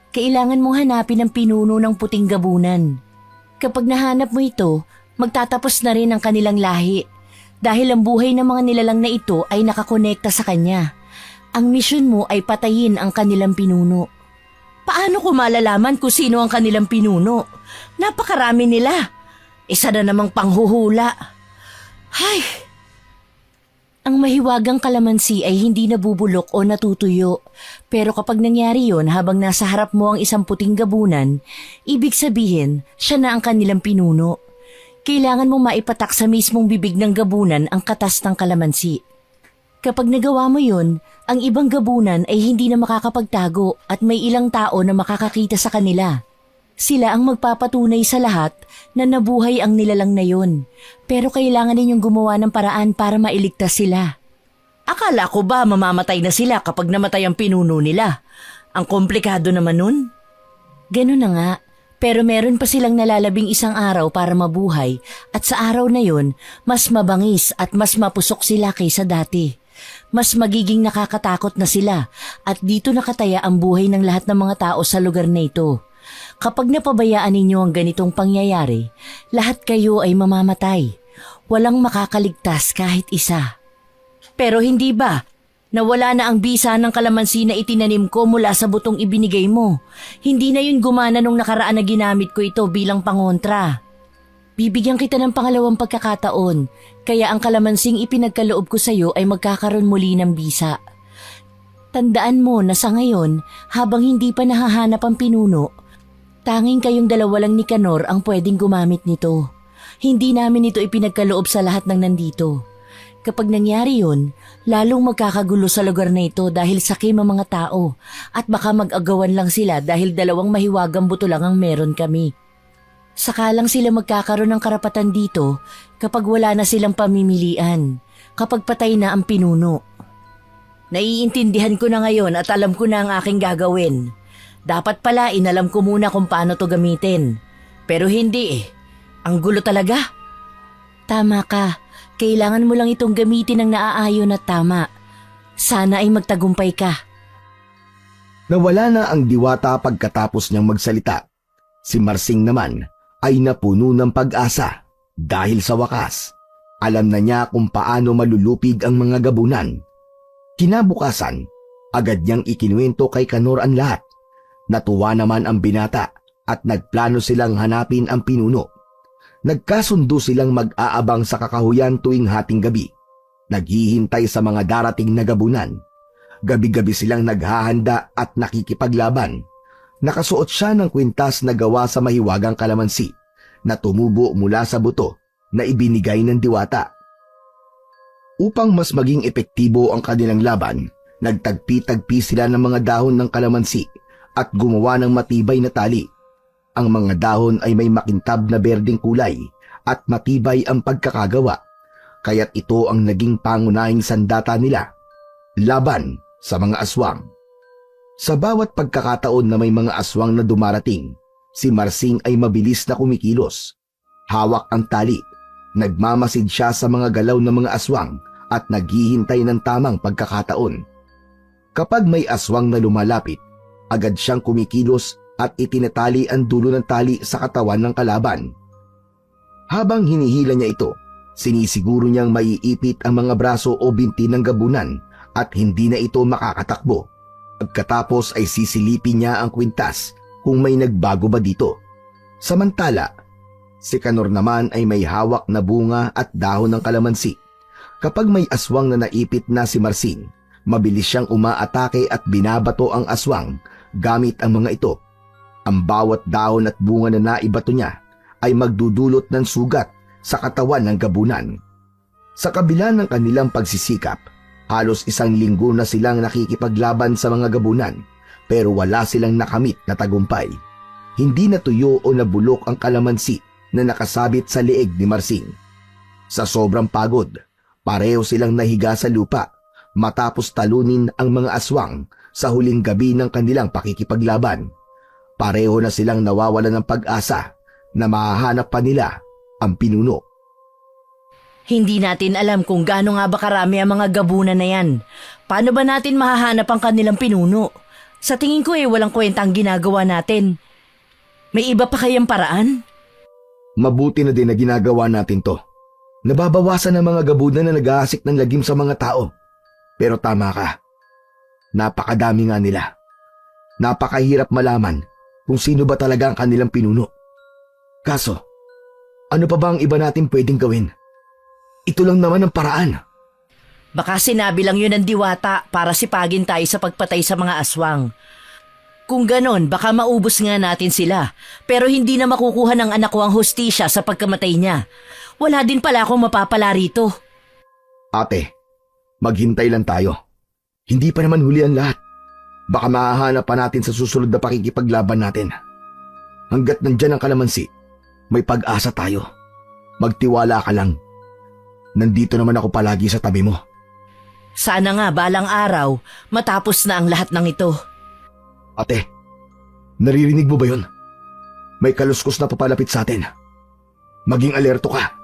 Kailangan mong hanapin ang pinuno ng puting gabunan. Kapag nahanap mo ito, magtatapos na rin ang kanilang lahi dahil ang buhay ng mga nilalang na ito ay nakakonekta sa kanya. Ang misyon mo ay patayin ang kanilang pinuno. Paano ko malalaman kung sino ang kanilang pinuno? Napakarami nila. Isa na namang panghuhula. Hay! Ang mahiwagang kalamansi ay hindi nabubulok o natutuyo. Pero kapag nangyari yon habang nasa harap mo ang isang puting gabunan, ibig sabihin siya na ang kanilang pinuno. Kailangan mong maipatak sa mismong bibig ng gabunan ang katas ng kalamansi. Kapag nagawa mo yun, ang ibang gabunan ay hindi na makakapagtago at may ilang tao na makakakita sa kanila. Sila ang magpapatunay sa lahat na nabuhay ang nilalang na yun. Pero kailangan ninyong gumawa ng paraan para mailigtas sila. Akala ko ba mamamatay na sila kapag namatay ang pinuno nila? Ang komplikado naman nun. Ganun na nga, pero meron pa silang nalalabing isang araw para mabuhay at sa araw na yun, mas mabangis at mas mapusok sila kaysa dati. Mas magiging nakakatakot na sila at dito nakataya ang buhay ng lahat ng mga tao sa lugar na ito. Kapag napabayaan ninyo ang ganitong pangyayari, lahat kayo ay mamamatay. Walang makakaligtas kahit isa. Pero hindi ba? Nawala na ang bisa ng kalamansi na itinanim ko mula sa butong ibinigay mo. Hindi na yun gumana nung nakaraan na ginamit ko ito bilang pangontra. Bibigyan kita ng pangalawang pagkakataon, kaya ang kalamansing ipinagkaloob ko sa iyo ay magkakaroon muli ng bisa. Tandaan mo na sa ngayon, habang hindi pa nahahanap ang pinuno, tanging kayong dalawa lang ni Canor ang pwedeng gumamit nito. Hindi namin ito ipinagkaloob sa lahat ng nandito. Kapag nangyari yun, lalong magkakagulo sa lugar na ito dahil sakim ang mga tao at baka mag-agawan lang sila dahil dalawang mahiwagang buto lang ang meron kami. Saka lang sila magkakaroon ng karapatan dito kapag wala na silang pamimilian, kapag patay na ang pinuno. Naiintindihan ko na ngayon at alam ko na ang aking gagawin. Dapat pala inalam ko muna kung paano to gamitin. Pero hindi eh. Ang gulo talaga. Tama ka. Kailangan mo lang itong gamitin ng naaayon at tama. Sana ay magtagumpay ka. Nawala na ang diwata pagkatapos niyang magsalita. Si Marsing naman ay napuno ng pag-asa dahil sa wakas, alam na niya kung paano malulupig ang mga gabunan. Kinabukasan, agad niyang ikinuwento kay Canor ang lahat. Natuwa naman ang binata at nagplano silang hanapin ang pinuno. Nagkasundo silang mag-aabang sa kakahuyan tuwing hating gabi. Naghihintay sa mga darating na gabunan. Gabi-gabi silang naghahanda at nakikipaglaban. Nakasuot siya ng kwintas na gawa sa mahiwagang kalamansi na tumubo mula sa buto na ibinigay ng diwata. Upang mas maging epektibo ang kanilang laban, nagtagpi-tagpi sila ng mga dahon ng kalamansi at gumawa ng matibay na tali. Ang mga dahon ay may makintab na berdeng kulay at matibay ang pagkakagawa, kaya't ito ang naging pangunahing sandata nila laban sa mga aswang. Sa bawat pagkakataon na may mga aswang na dumarating, si Marsing ay mabilis na kumikilos. Hawak ang tali, nagmamasid siya sa mga galaw ng mga aswang at naghihintay ng tamang pagkakataon. Kapag may aswang na lumalapit, agad siyang kumikilos at itinatali ang dulo ng tali sa katawan ng kalaban. Habang hinihila niya ito, sinisiguro niyang maiipit ang mga braso o binti ng gabunan at hindi na ito makakatakbo. Pagkatapos ay sisilipin niya ang kwintas kung may nagbago ba dito. Samantala, si Kanor naman ay may hawak na bunga at dahon ng kalamansi. Kapag may aswang na naipit na si Marsing, mabilis siyang umaatake at binabato ang aswang gamit ang mga ito. Ang bawat dahon at bunga na naibato niya ay magdudulot ng sugat sa katawan ng gabunan. Sa kabila ng kanilang pagsisikap, halos 1 linggo na silang nakikipaglaban sa mga gabunan pero wala silang nakamit na tagumpay. Hindi natuyo o nabulok ang kalamansi na nakasabit sa leeg ni Marsing. Sa sobrang pagod, pareho silang nahiga sa lupa matapos talunin ang mga aswang sa huling gabi ng kanilang pakikipaglaban. Pareho na silang nawawalan ng pag-asa na mahahanap pa nila ang pinuno. Hindi natin alam kung gaano nga ba karami ang mga gabunan na yan. Paano ba natin mahahanap ang kanilang pinuno? Sa tingin ko walang kwenta ang ginagawa natin. May iba pa kayang paraan? Mabuti na din na ginagawa natin to. Nababawasan ang mga gabunan na nag-aasik ng lagim sa mga tao. Pero tama ka. Napakadami nga nila. Napakahirap malaman kung sino ba talaga ang kanilang pinuno. Kaso, ano pa ba ang iba natin pwedeng gawin? Ito lang naman ang paraan. Baka sinabi lang yun ng diwata para sipagin tayo sa pagpatay sa mga aswang. Kung ganon, baka maubos nga natin sila. Pero hindi na makukuha ng anak ko ang hustisya sa pagkamatay niya. Wala din pala akong mapapala rito. Ate, maghintay lang tayo. Hindi pa naman huli ang lahat. Baka mahahanap pa natin sa susunod na pakikipaglaban natin. Hanggat nandyan ang kalamansi, may pag-asa tayo. Magtiwala ka lang. Nandito naman ako palagi sa tabi mo. Sana nga balang araw, matapos na ang lahat ng ito. Ate, naririnig mo ba yun? May kaluskos na papalapit sa atin. Maging alerto ka.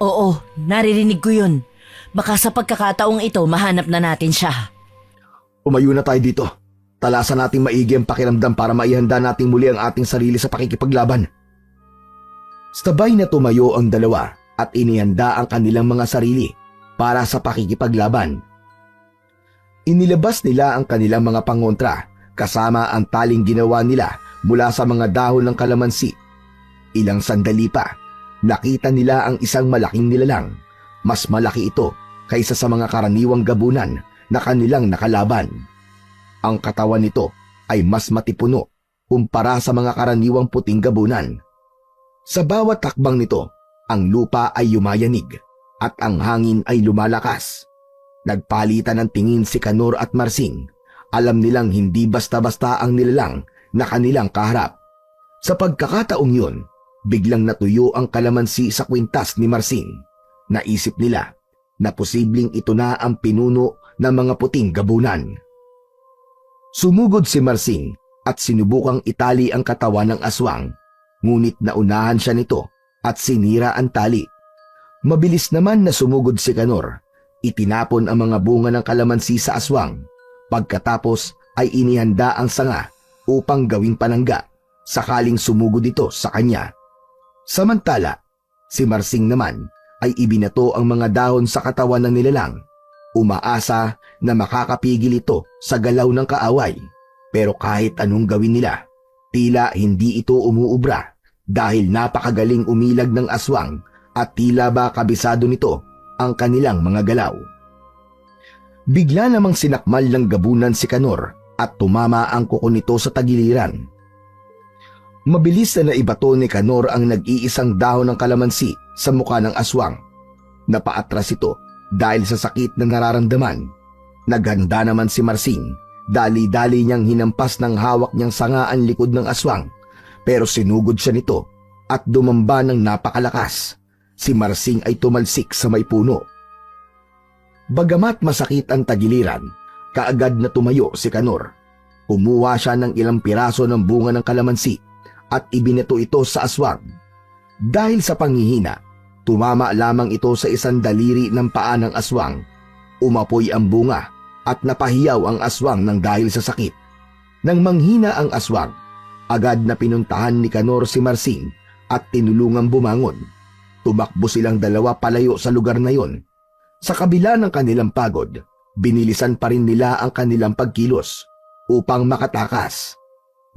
Oo, naririnig ko yun. Baka sa pagkakataong ito, mahanap na natin siya. Umayo na tayo dito. Talasan nating maigi ang pakiramdam para maihanda nating muli ang ating sarili sa pakikipaglaban. Sabay na tumayo ang dalawa at inihanda ang kanilang mga sarili para sa pakikipaglaban. Inilabas nila ang kanilang mga pangontra kasama ang taling ginawa nila mula sa mga dahon ng kalamansi. Ilang sandali pa, nakita nila ang isang malaking nilalang. Mas malaki ito kaysa sa mga karaniwang gabunan na kanilang nakalaban. Ang katawan nito ay mas matipuno kumpara sa mga karaniwang puting gabunan. Sa bawat takbang nito, ang lupa ay yumayanig at ang hangin ay lumalakas. Nagpalitan ng tingin si Kanor at Marsing. Alam nilang hindi basta-basta ang nilalang na kanilang kaharap. Sa pagkakataong yun, biglang natuyo ang kalamansi sa kwintas ni Marsing. Naisip nila na posibleng ito na ang pinuno ng mga puting gabunan. Sumugod si Marsing at sinubukang itali ang katawan ng aswang, ngunit naunahan siya nito at sinira ang tali. Mabilis naman na sumugod si Kanor. Itinapon ang mga bunga ng kalamansi sa aswang. Pagkatapos ay inihanda ang sanga upang gawing panangga sakaling sumugod ito sa kanya. Samantala, si Marsing naman ay ibinato ang mga dahon sa katawan ng nilalang. Umaasa na makakapigil ito sa galaw ng kaaway. Pero kahit anong gawin nila, tila hindi ito umuubra dahil napakagaling umilag ng aswang at tila ba kabisado nito ang kanilang mga galaw. Bigla namang sinakmal ng gabunan si Kanor at tumama ang kuko nito sa tagiliran. Mabilis na naibato ni Kanor ang nag-iisang dahon ng kalamansi sa mukha ng aswang. Napaatras ito dahil sa sakit na nararamdaman. Naghanda naman si Marsing. Dali-dali niyang hinampas ng hawak niyang sanga ang likod ng aswang, pero sinugod siya nito at dumamba ng napakalakas. Si Marsing ay tumalsik sa may puno. Bagamat masakit ang tagiliran, kaagad na tumayo si Kanor. Kumuha siya ng ilang piraso ng bunga ng kalamansi at ibinato ito sa aswang. Dahil sa panghihina, tumama lamang ito sa isang daliri ng paa ng aswang. Umapoy ang bunga at napahiyaw ang aswang ng dahil sa sakit. Nang manghina ang aswang, agad na pinuntahan ni Kanor si Marsing at tinulungang bumangon. Tumakbo silang dalawa palayo sa lugar na yon. Sa kabila ng kanilang pagod, binilisan pa rin nila ang kanilang pagkilos upang makatakas.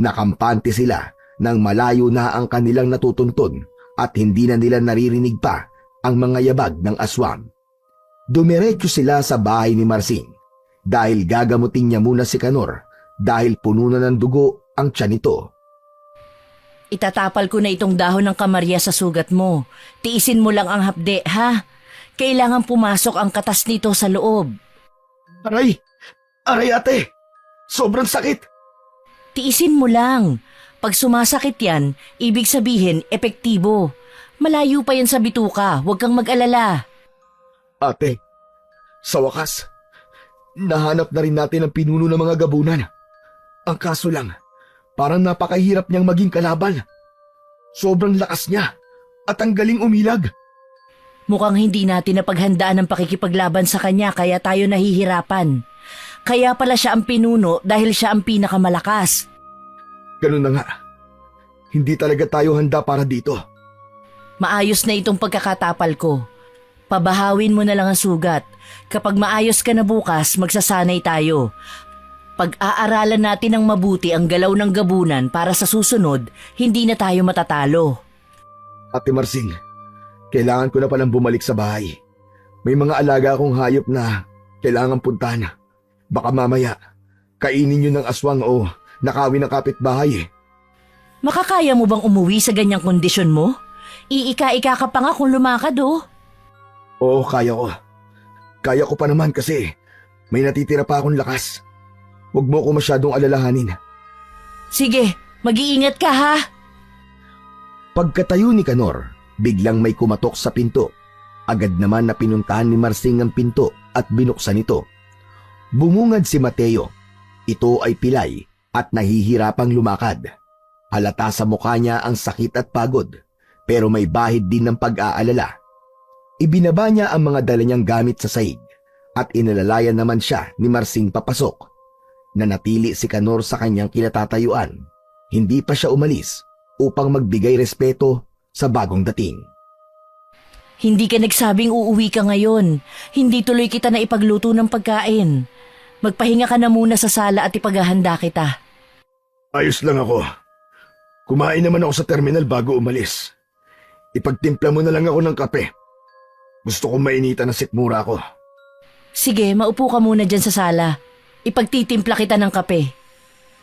Nakampante sila nang malayo na ang kanilang natutuntun at hindi na nila naririnig pa ang mga yabag ng aswang. Dumiretso sila sa bahay ni Marsing dahil gagamutin niya muna si Kanor dahil puno na ng dugo ang tiyan nito. Itatapal ko na itong dahon ng kamarya sa sugat mo. Tiisin mo lang ang hapde, ha? Kailangan pumasok ang katas nito sa loob. Aray! Aray ate! Sobrang sakit! Tiisin mo lang. Pag sumasakit yan, ibig sabihin epektibo. Malayo pa yan sa bituka, huwag kang mag-alala. Ate, sa wakas, nahanap na rin natin ang pinuno ng mga gabunan. Ang kaso lang, parang napakahirap niyang maging kalaban. Sobrang lakas niya at ang galing umilag. Mukhang hindi natin napaghandaan ang pakikipaglaban sa kanya kaya tayo nahihirapan. Kaya pala siya ang pinuno dahil siya ang pinakamalakas. Ganun na nga. Hindi talaga tayo handa para dito. Maayos na itong pagkakatapal ko. Pabahawin mo na lang ang sugat. Kapag maayos ka na bukas, magsasanay tayo. Pag-aaralan natin ng mabuti ang galaw ng gabunan para sa susunod, hindi na tayo matatalo. Ate Marsing, kailangan ko na palang bumalik sa bahay. May mga alaga akong hayop na kailangan puntahan. Baka mamaya, kainin niyo ng aswang o nakawin ng kapitbahay eh. Makakaya mo bang umuwi sa ganyang kondisyon mo? Iika-ika ka pa nga kung lumakad oh. Oo, kaya ko. Kaya ko pa naman kasi may natitira pa akong lakas. Huwag mo ko masyadong alalahanin. Sige, mag-iingat ka ha. Pagkatayo ni Kanor, biglang may kumatok sa pinto. Agad naman na pinuntahan ni Marsing ang pinto at binuksan ito. Bumungad si Mateo. Ito ay pilay at nahihirapang lumakad. Halata sa mukha niya ang sakit at pagod, pero may bahid din ng pag-aalala. Ibinaba niya ang mga dala niyang gamit sa sahig at inalalayan naman siya ni Marsing papasok. Nanatili si Kanor sa kanyang kinatatayuan. Hindi pa siya umalis upang magbigay respeto sa bagong dating. Hindi ka nagsabing uuwi ka ngayon. Hindi tuloy kita na ipagluto ng pagkain. Magpahinga ka na muna sa sala at ipaghahanda kita. Ayos lang ako. Kumain naman ako sa terminal bago umalis. Ipagtimpla mo na lang ako ng kape. Gusto kong mainitan na sikmura ko. Sige, maupo ka muna dyan sa sala. Ipagtitimpla kita ng kape.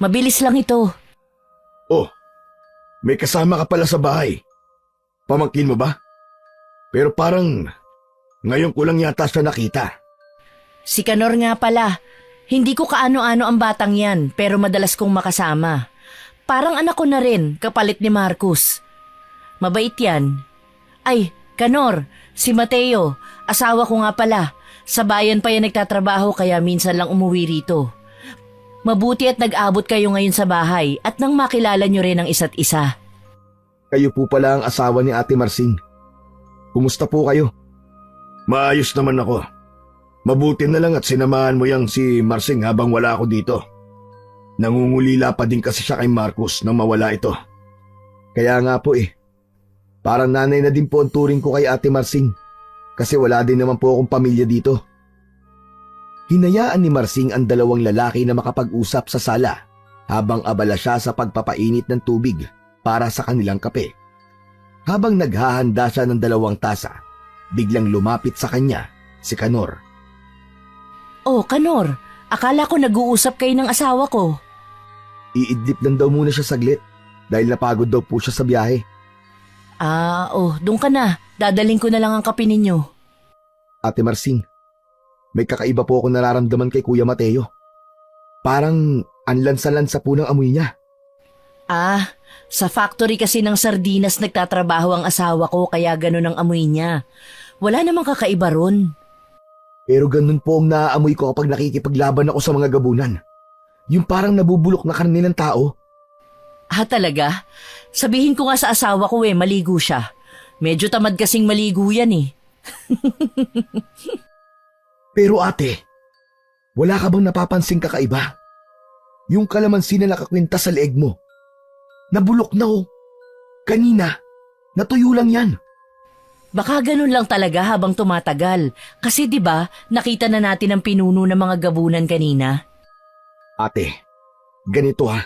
Mabilis lang ito. Oh, may kasama ka pala sa bahay. Pamangkin mo ba? Pero parang ngayon ko lang yata siya nakita. Si Kanor nga pala. Hindi ko kaano-ano ang batang yan pero madalas kong makasama. Parang anak ko na rin, kapalit ni Marcus. Mabait yan. Ay, Kanor, si Mateo, asawa ko nga pala. Sa bayan pa yan nagtatrabaho kaya minsan lang umuwi rito. Mabuti at nag-abot kayo ngayon sa bahay at nang makilala nyo rin ang isa't isa. Kayo po pala ang asawa ni Ate Marsing. Kumusta po kayo? Maayos naman ako. Mabuti na lang at sinamahan mo yang si Marsing habang wala ako dito. Nangungulila pa din kasi siya kay Marcus nang mawala ito. Kaya nga po parang nanay na din po ang turing ko kay Ate Marsing. Kasi wala din naman po akong pamilya dito. Hinayaan ni Marsing ang dalawang lalaki na makapag-usap sa sala habang abala siya sa pagpapainit ng tubig para sa kanilang kape. Habang naghahanda siya ng 2 tasa, biglang lumapit sa kanya si Kanor. Oh, Kanor, Akala ko nag-uusap kayo ng asawa ko. Iidlip lang daw muna siya saglit dahil napagod daw po siya sa biyahe. Doon ka na. Dadaling ko na lang ang kape ninyo. Ate Marsing, may kakaiba po ako nararamdaman kay Kuya Mateo. Parang anlansa-lansa po ng amoy niya. Sa factory kasi ng sardinas nagtatrabaho ang asawa ko kaya ganun ang amoy niya. Wala namang kakaiba ron. Pero ganun po ang naaamoy ko kapag nakikipaglaban ako sa mga gabunan. Yung parang nabubulok na karne ng tao. Talaga? Sabihin ko nga sa asawa ko maligo siya. Medyo tamad kasing maligo yan eh. Pero ate, wala ka bang napapansing kakaiba? Yung kalamansi na nakakwinta sa leeg mo. Nabulok na oh. Kanina, natuyo lang yan. Baka ganun lang talaga habang tumatagal. Kasi 'di ba, nakita na natin ang pinuno ng mga gabunan kanina. Ate, ganito ha.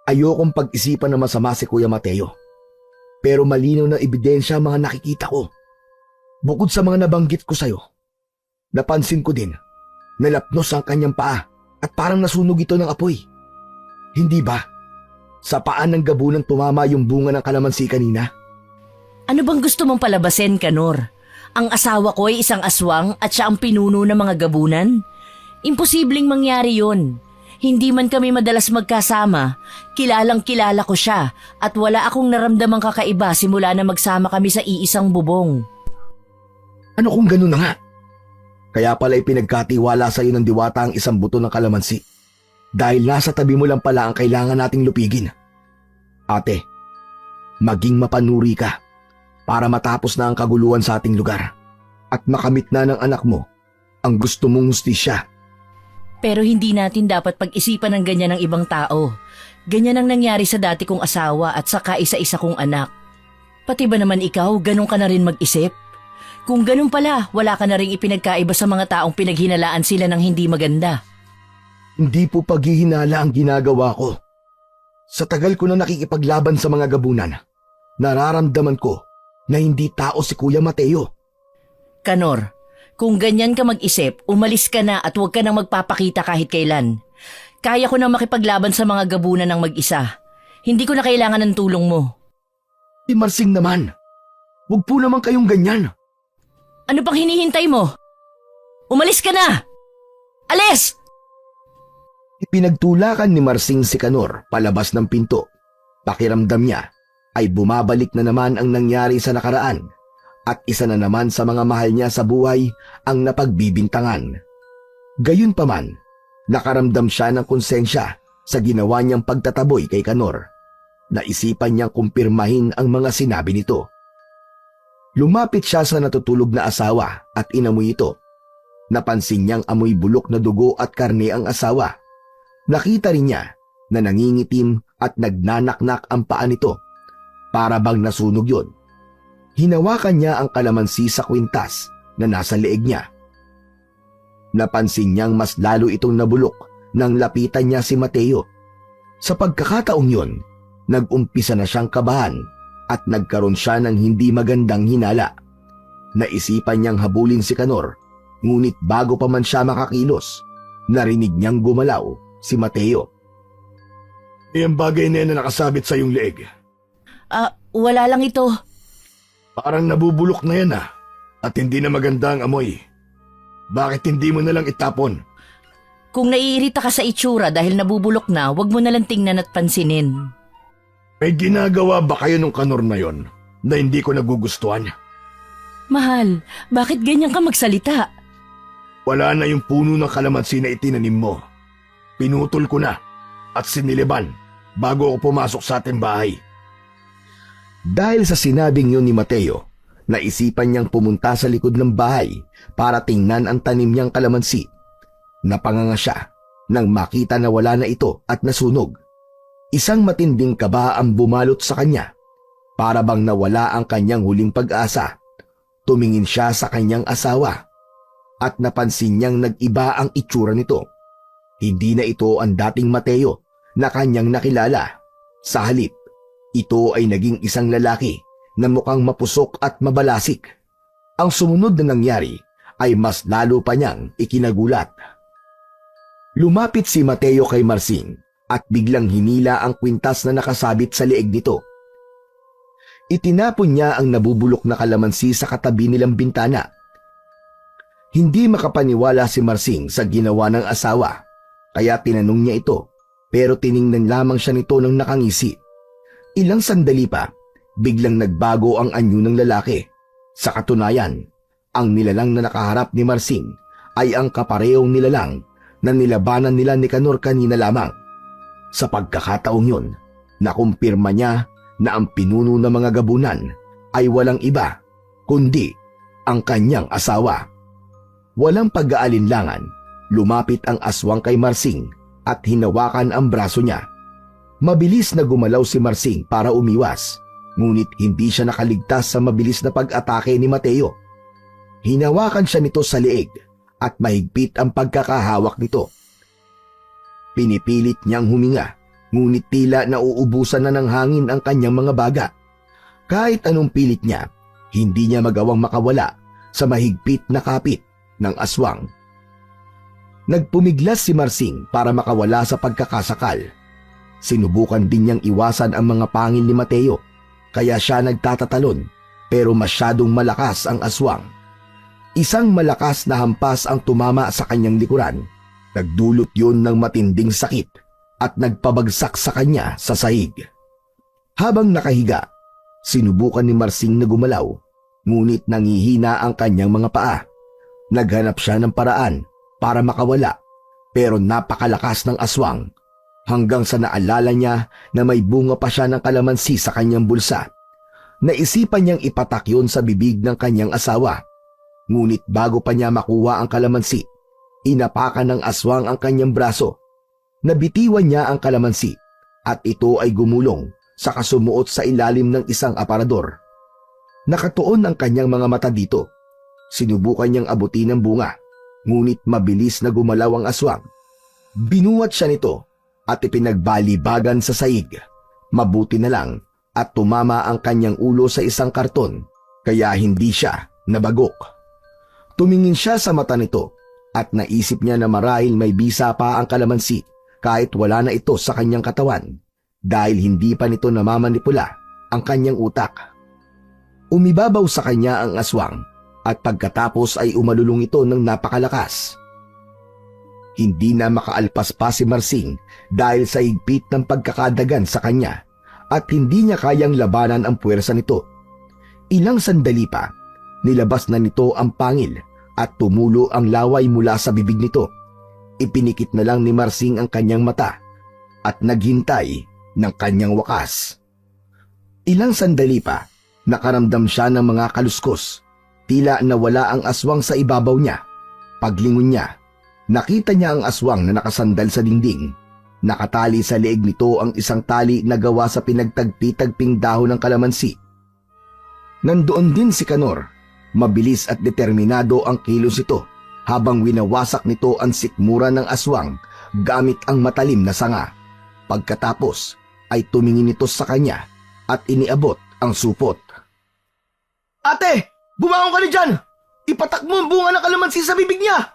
Ayokong pag-isipan na masama si Kuya Mateo. Pero malinaw na ebidensya ang mga nakikita ko. Bukod sa mga nabanggit ko sa'yo, napansin ko din, nalapnos ang kanyang paa at parang nasunog ito ng apoy. Hindi ba? Sa paan ng gabunan tumama yung bunga ng kalamansi kanina? Ano bang gusto mong palabasin, Kanor? Ang asawa ko ay isang aswang at siya ang pinuno ng mga gabunan? Imposibleng mangyari yon. Hindi man kami madalas magkasama, kilalang kilala ko siya at wala akong naramdamang kakaiba simula na magsama kami sa iisang bubong. Ano kung ganun na nga? Kaya pala ipinagkatiwala sa iyo ng diwata ang isang buto ng kalamansi. Dahil nasa tabi mo lang pala ang kailangan nating lupigin. Ate, maging mapanuri ka para matapos na ang kaguluhan sa ating lugar at makamit na ng anak mo ang gusto mong hustisya. Pero hindi natin dapat pag-isipan ng ganyan ng ibang tao. Ganyan ang nangyari sa dati kong asawa at saka isa-isa kong anak. Pati ba naman ikaw, ganun ka na rin mag-isip? Kung ganun pala, wala ka na rin ipinagkaiba sa mga taong pinaghinalaan sila ng hindi maganda. Hindi po paghihinala ang ginagawa ko. Sa tagal ko na nakikipaglaban sa mga gabunan, nararamdaman ko na hindi tao si Kuya Mateo. Kanor, kung ganyan ka mag-isip, umalis ka na at huwag ka nang magpapakita kahit kailan. Kaya ko nang makipaglaban sa mga gabunan ng mag-isa. Hindi ko na kailangan ng tulong mo. Marsing naman, huwag po naman kayong ganyan. Ano pang hinihintay mo? Umalis ka na! Alis! Ipinagtulakan ni Marsing si Kanor palabas ng pinto. Pakiramdam niya ay bumabalik na naman ang nangyari sa nakaraan at isa na naman sa mga mahal niya sa buhay ang napagbibintangan. Gayunpaman, nakaramdam siya ng konsensya sa ginawa niyang pagtataboy kay Kanor. Naisipan niyang kumpirmahin ang mga sinabi nito. Lumapit siya sa natutulog na asawa at inamoy ito. Napansin niyang amoy bulok na dugo at karne ang asawa. Nakita rin niya na nangingitim at nagnanaknak ang paa nito. Para bang nasunog yun. Hinawakan niya ang kalamansi sa kwintas na nasa leeg niya. Napansin niyang mas lalo itong nabulok nang lapitan niya si Mateo. Sa pagkakataong yun, nag-umpisa na siyang kabahan at nagkaroon siya ng hindi magandang hinala. Naisipan niyang habulin si Kanor, ngunit bago pa man siya makakilos, narinig niyang gumalaw si Mateo. Yung bagay na yan na nakasabit sa iyong leeg. Wala lang ito. Parang nabubulok na yan at hindi na maganda ang amoy. Bakit hindi mo na lang itapon? Kung naiirita ka sa itsura dahil nabubulok na, wag mo na lang tingnan at pansinin. May ginagawa ba kayo nung Kanor na yon na hindi ko nagugustuhan? Mahal, bakit ganyan ka magsalita? Wala na yung puno ng kalamansi na itinanim mo. Pinutol ko na at siniliban bago ako pumasok sa ating bahay. Dahil sa sinabing yun ni Mateo, naisipan niyang pumunta sa likod ng bahay para tingnan ang tanim niyang kalamansi. Napanganga siya nang makita na wala na ito at nasunog. Isang matinding kaba ang bumalot sa kanya. Para bang nawala ang kanyang huling pag-asa. Tumingin siya sa kanyang asawa at napansin niyang nag-iba ang itsura nito. Hindi na ito ang dating Mateo na kanyang nakilala. Sa halip, ito ay naging isang lalaki na mukhang mapusok at mabalasik. Ang sumunod na nangyari ay mas lalo pa niyang ikinagulat. Lumapit si Mateo kay Marsing at biglang hinila ang kwintas na nakasabit sa leeg nito. Itinapon niya ang nabubulok na kalamansi sa katabi nilang bintana. Hindi makapaniwala si Marsing sa ginawa ng asawa, kaya tinanong niya ito, pero tiningnan lamang siya nito ng nakangisi. Ilang sandali pa, biglang nagbago ang anyo ng lalaki. Sa katunayan, ang nilalang na nakaharap ni Marsing ay ang kaparehong nilalang na nilabanan nila ni Canor kanina lamang. Sa pagkakataong yun, nakumpirma niya na ang pinuno ng mga gabunan ay walang iba kundi ang kanyang asawa. Walang pag-aalinlangan, lumapit ang aswang kay Marsing at hinawakan ang braso niya. Mabilis na gumalaw si Marsing para umiwas, ngunit hindi siya nakaligtas sa mabilis na pag-atake ni Mateo. Hinawakan siya nito sa leeg at mahigpit ang pagkakahawak nito. Pinipilit niyang huminga, ngunit tila nauubusan na ng hangin ang kanyang mga baga. Kahit anong pilit niya, hindi niya magawang makawala sa mahigpit na kapit ng aswang. Nagpumiglas si Marsing para makawala sa pagkakasakal. Sinubukan din niyang iwasan ang mga pangil ni Mateo, kaya siya nagtatatalon, pero masyadong malakas ang aswang. Isang malakas na hampas ang tumama sa kanyang likuran. Nagdulot yun ng matinding sakit at nagpabagsak sa kanya sa sahig. Habang nakahiga, sinubukan ni Marsing na gumalaw, ngunit nangihina ang kanyang mga paa. Naghanap siya ng paraan para makawala, pero napakalakas ng aswang, hanggang sa naalala niya na may bunga pa siya ng kalamansi sa kanyang bulsa. Naisipan niyang ipatak yun sa bibig ng kanyang asawa. Ngunit bago pa niya makuha ang kalamansi, inapakan ng aswang ang kanyang braso. Nabitiwan niya ang kalamansi at ito ay gumulong sa kasumuot sa ilalim ng isang aparador. Nakatuon ang kanyang mga mata dito. Sinubukan niyang abutin ang bunga, ngunit mabilis na gumalaw ang aswang. Binuwat siya nito at ipinagbalibagan sa sahig. Mabuti na lang at tumama ang kanyang ulo sa isang karton, kaya hindi siya nabagok. Tumingin siya sa mata nito at naisip niya na marahil may bisa pa ang kalamansi kahit wala na ito sa kanyang katawan dahil hindi pa nito namamanipula ang kanyang utak. Umibabaw sa kanya ang aswang at pagkatapos ay umalulong ito ng napakalakas. Hindi na makaalpas pa si Marsing dahil sa higpit ng pagkakadagan sa kanya at hindi niya kayang labanan ang puwersa nito. Ilang sandali pa, nilabas na nito ang pangil at tumulo ang laway mula sa bibig nito. Ipinikit na lang ni Marsing ang kanyang mata at naghintay ng kanyang wakas. Ilang sandali pa, nakaramdam siya ng mga kaluskos. Tila nawala ang aswang sa ibabaw niya. Paglingon niya, nakita niya ang aswang na nakasandal sa dingding. Nakatali sa leeg nito ang isang tali na gawa sa pinagtagpi-tagping dahon ng kalamansi. Nandoon din si Canor. Mabilis at determinado ang kilos ito habang winawasak nito ang sikmura ng aswang gamit ang matalim na sanga. Pagkatapos ay tumingin ito sa kanya at iniabot ang supot. Ate! Bumangon ka na dyan! Ipatak mo ang bunga ng kalamansi sa bibig niya!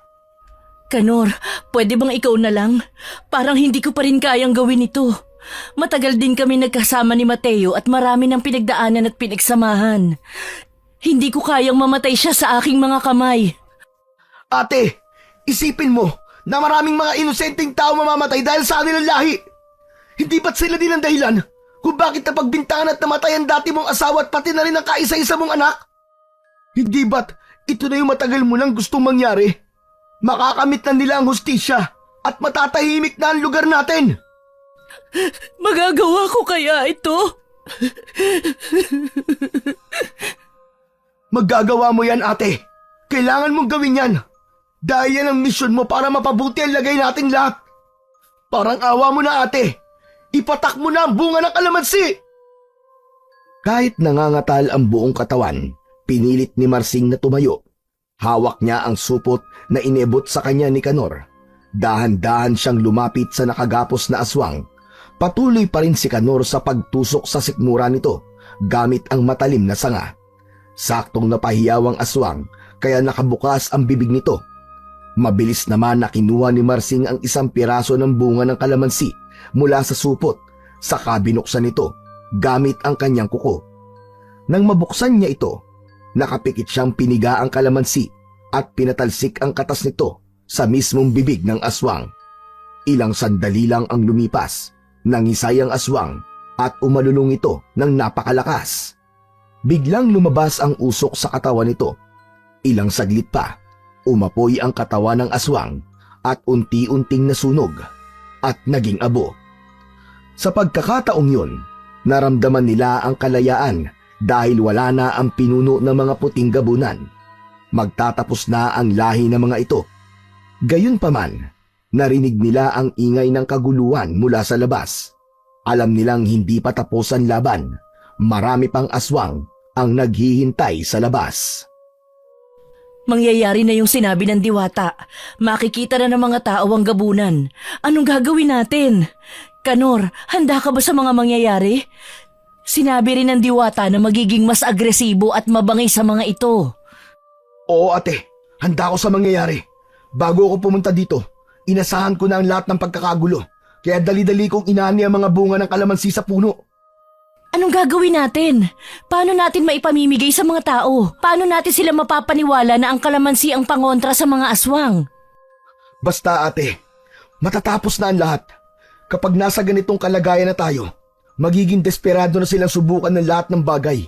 Canor, pwede bang ikaw na lang? Parang hindi ko pa rin kayang gawin ito. Matagal din kami nagkasama ni Mateo at marami ng pinagdaanan at pinagsamahan. Hindi ko kayang mamatay siya sa aking mga kamay. Ate, isipin mo na maraming mga inosenteng tao mamamatay dahil sa kanilang lahi. Hindi ba't sila din ang dahilan kung bakit napagbintangan at namatay ang dati mong asawa at pati na rin ang kaisa-isa mong anak? Hindi ba't ito na yung matagal mo lang gustong mangyari? Makakamit na nila ang hustisya at matatahimik na ang lugar natin. Magagawa ko kaya ito? Magagawa mo yan, ate. Kailangan mong gawin yan. Dahil yan ang misyon mo para mapabuti ang lagay nating lahat. Parang awa mo na, ate. Ipatak mo na ang bunga ng kalamansi. Kahit nangangatal ang buong katawan, pinilit ni Marsing na tumayo. Hawak niya ang supot na inebot sa kanya ni Canor. Dahan-dahan siyang lumapit sa nakagapos na aswang. Patuloy pa rin si Canor sa pagtusok sa sikmura nito gamit ang matalim na sanga. Saktong napahiyaw ang aswang kaya nakabukas ang bibig nito. Mabilis naman na kinuha ni Marsing ang isang piraso ng bunga ng kalamansi mula sa supot, saka binuksan ito gamit ang kanyang kuko. Nang mabuksan niya ito, nakapikit siyang piniga ang kalamansi at pinatalsik ang katas nito sa mismong bibig ng aswang. Ilang sandali lang ang lumipas, nangisay ang aswang at umalulong ito ng napakalakas. Biglang lumabas ang usok sa katawan nito. Ilang saglit pa, umapoy ang katawan ng aswang at unti-unting nasunog at naging abo. Sa pagkakataong yun, naramdaman nila ang kalayaan dahil wala na ang pinuno ng mga puting gabunan. Magtatapos na ang lahi ng mga ito. Gayunpaman, narinig nila ang ingay ng kaguluhan mula sa labas. Alam nilang hindi pa tapos ang laban. Marami pang aswang ang naghihintay sa labas. Mangyayari na yung sinabi ng diwata. Makikita na ng mga tao ang gabunan. Anong gagawin natin? Kanor, handa ka ba sa mga mangyayari? Sinabi rin ng diwata na magiging mas agresibo at mabangay sa mga ito. Oo ate, handa ako sa mangyayari. Bago ako pumunta dito, inasahan ko na ang lahat ng pagkakagulo. Kaya dali-dali kong inani ang mga bunga ng kalamansi sa puno. Anong gagawin natin? Paano natin maipamimigay sa mga tao? Paano natin sila mapapaniwala na ang kalamansi ang pangontra sa mga aswang? Basta ate, matatapos na ang lahat. Kapag nasa ganitong kalagayan na tayo, magiging desperado na silang subukan ng lahat ng bagay.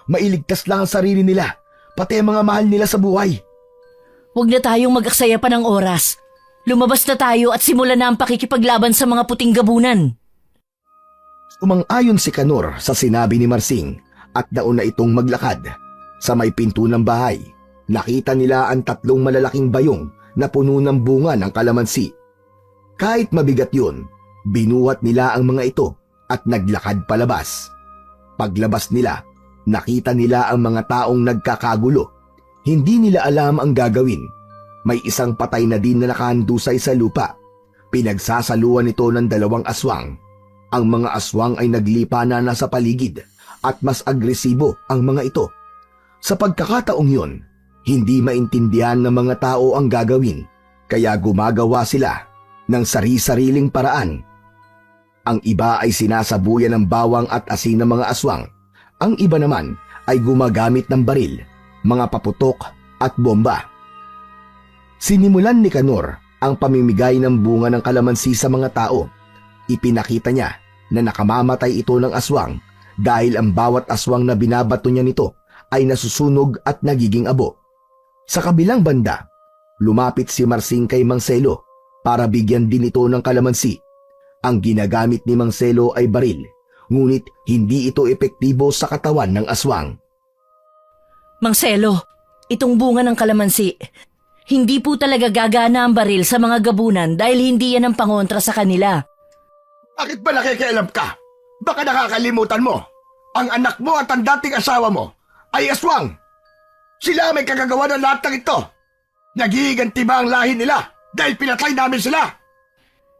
Mailigtas lang ang sarili nila, pati ang mga mahal nila sa buhay. Huwag na tayong mag-aksaya pa ng oras. Lumabas na tayo at simulan na ang pakikipaglaban sa mga puting gabunan. Umang-ayon si Kanor sa sinabi ni Marsing at nauna itong maglakad. Sa may pinto ng bahay, nakita nila ang 3 malalaking bayong na puno ng bunga ng kalamansi. Kahit mabigat yun, binuhat nila ang mga ito at naglakad palabas. Paglabas nila, nakita nila ang mga taong nagkakagulo. Hindi nila alam ang gagawin. May isang patay na din na nakahandusay sa lupa. Pinagsasaluan ito ng 2 aswang. Ang mga aswang ay naglipa na nasa paligid at mas agresibo ang mga ito. Sa pagkakataong yun, hindi maintindihan ng mga tao ang gagawin, kaya gumagawa sila ng sari-sariling paraan. Ang iba ay sinasabuyan ng bawang at asin ng mga aswang. Ang iba naman ay gumagamit ng baril, mga paputok at bomba. Sinimulan ni Kanor ang pamimigay ng bunga ng kalamansi sa mga tao. Ipinakita niya na nakamamatay ito ng aswang dahil ang bawat aswang na binabato niya nito ay nasusunog at nagiging abo. Sa kabilang banda, lumapit si Marsing kay Mang Selo para bigyan din ito ng kalamansi. Ang ginagamit ni Mang Selo ay baril, ngunit hindi ito epektibo sa katawan ng aswang. Mang Selo, itong bunga ng kalamansi, hindi po talaga gagana ang baril sa mga gabunan dahil hindi yan ang pangontra sa kanila. Bakit ba nakikialam ka? Baka nakakalimutan mo. Ang anak mo at ang dating asawa mo ay aswang. Sila may kagagawa ng lahat ng ito. Naghihiganti ba ang lahi nila dahil pinatay namin sila?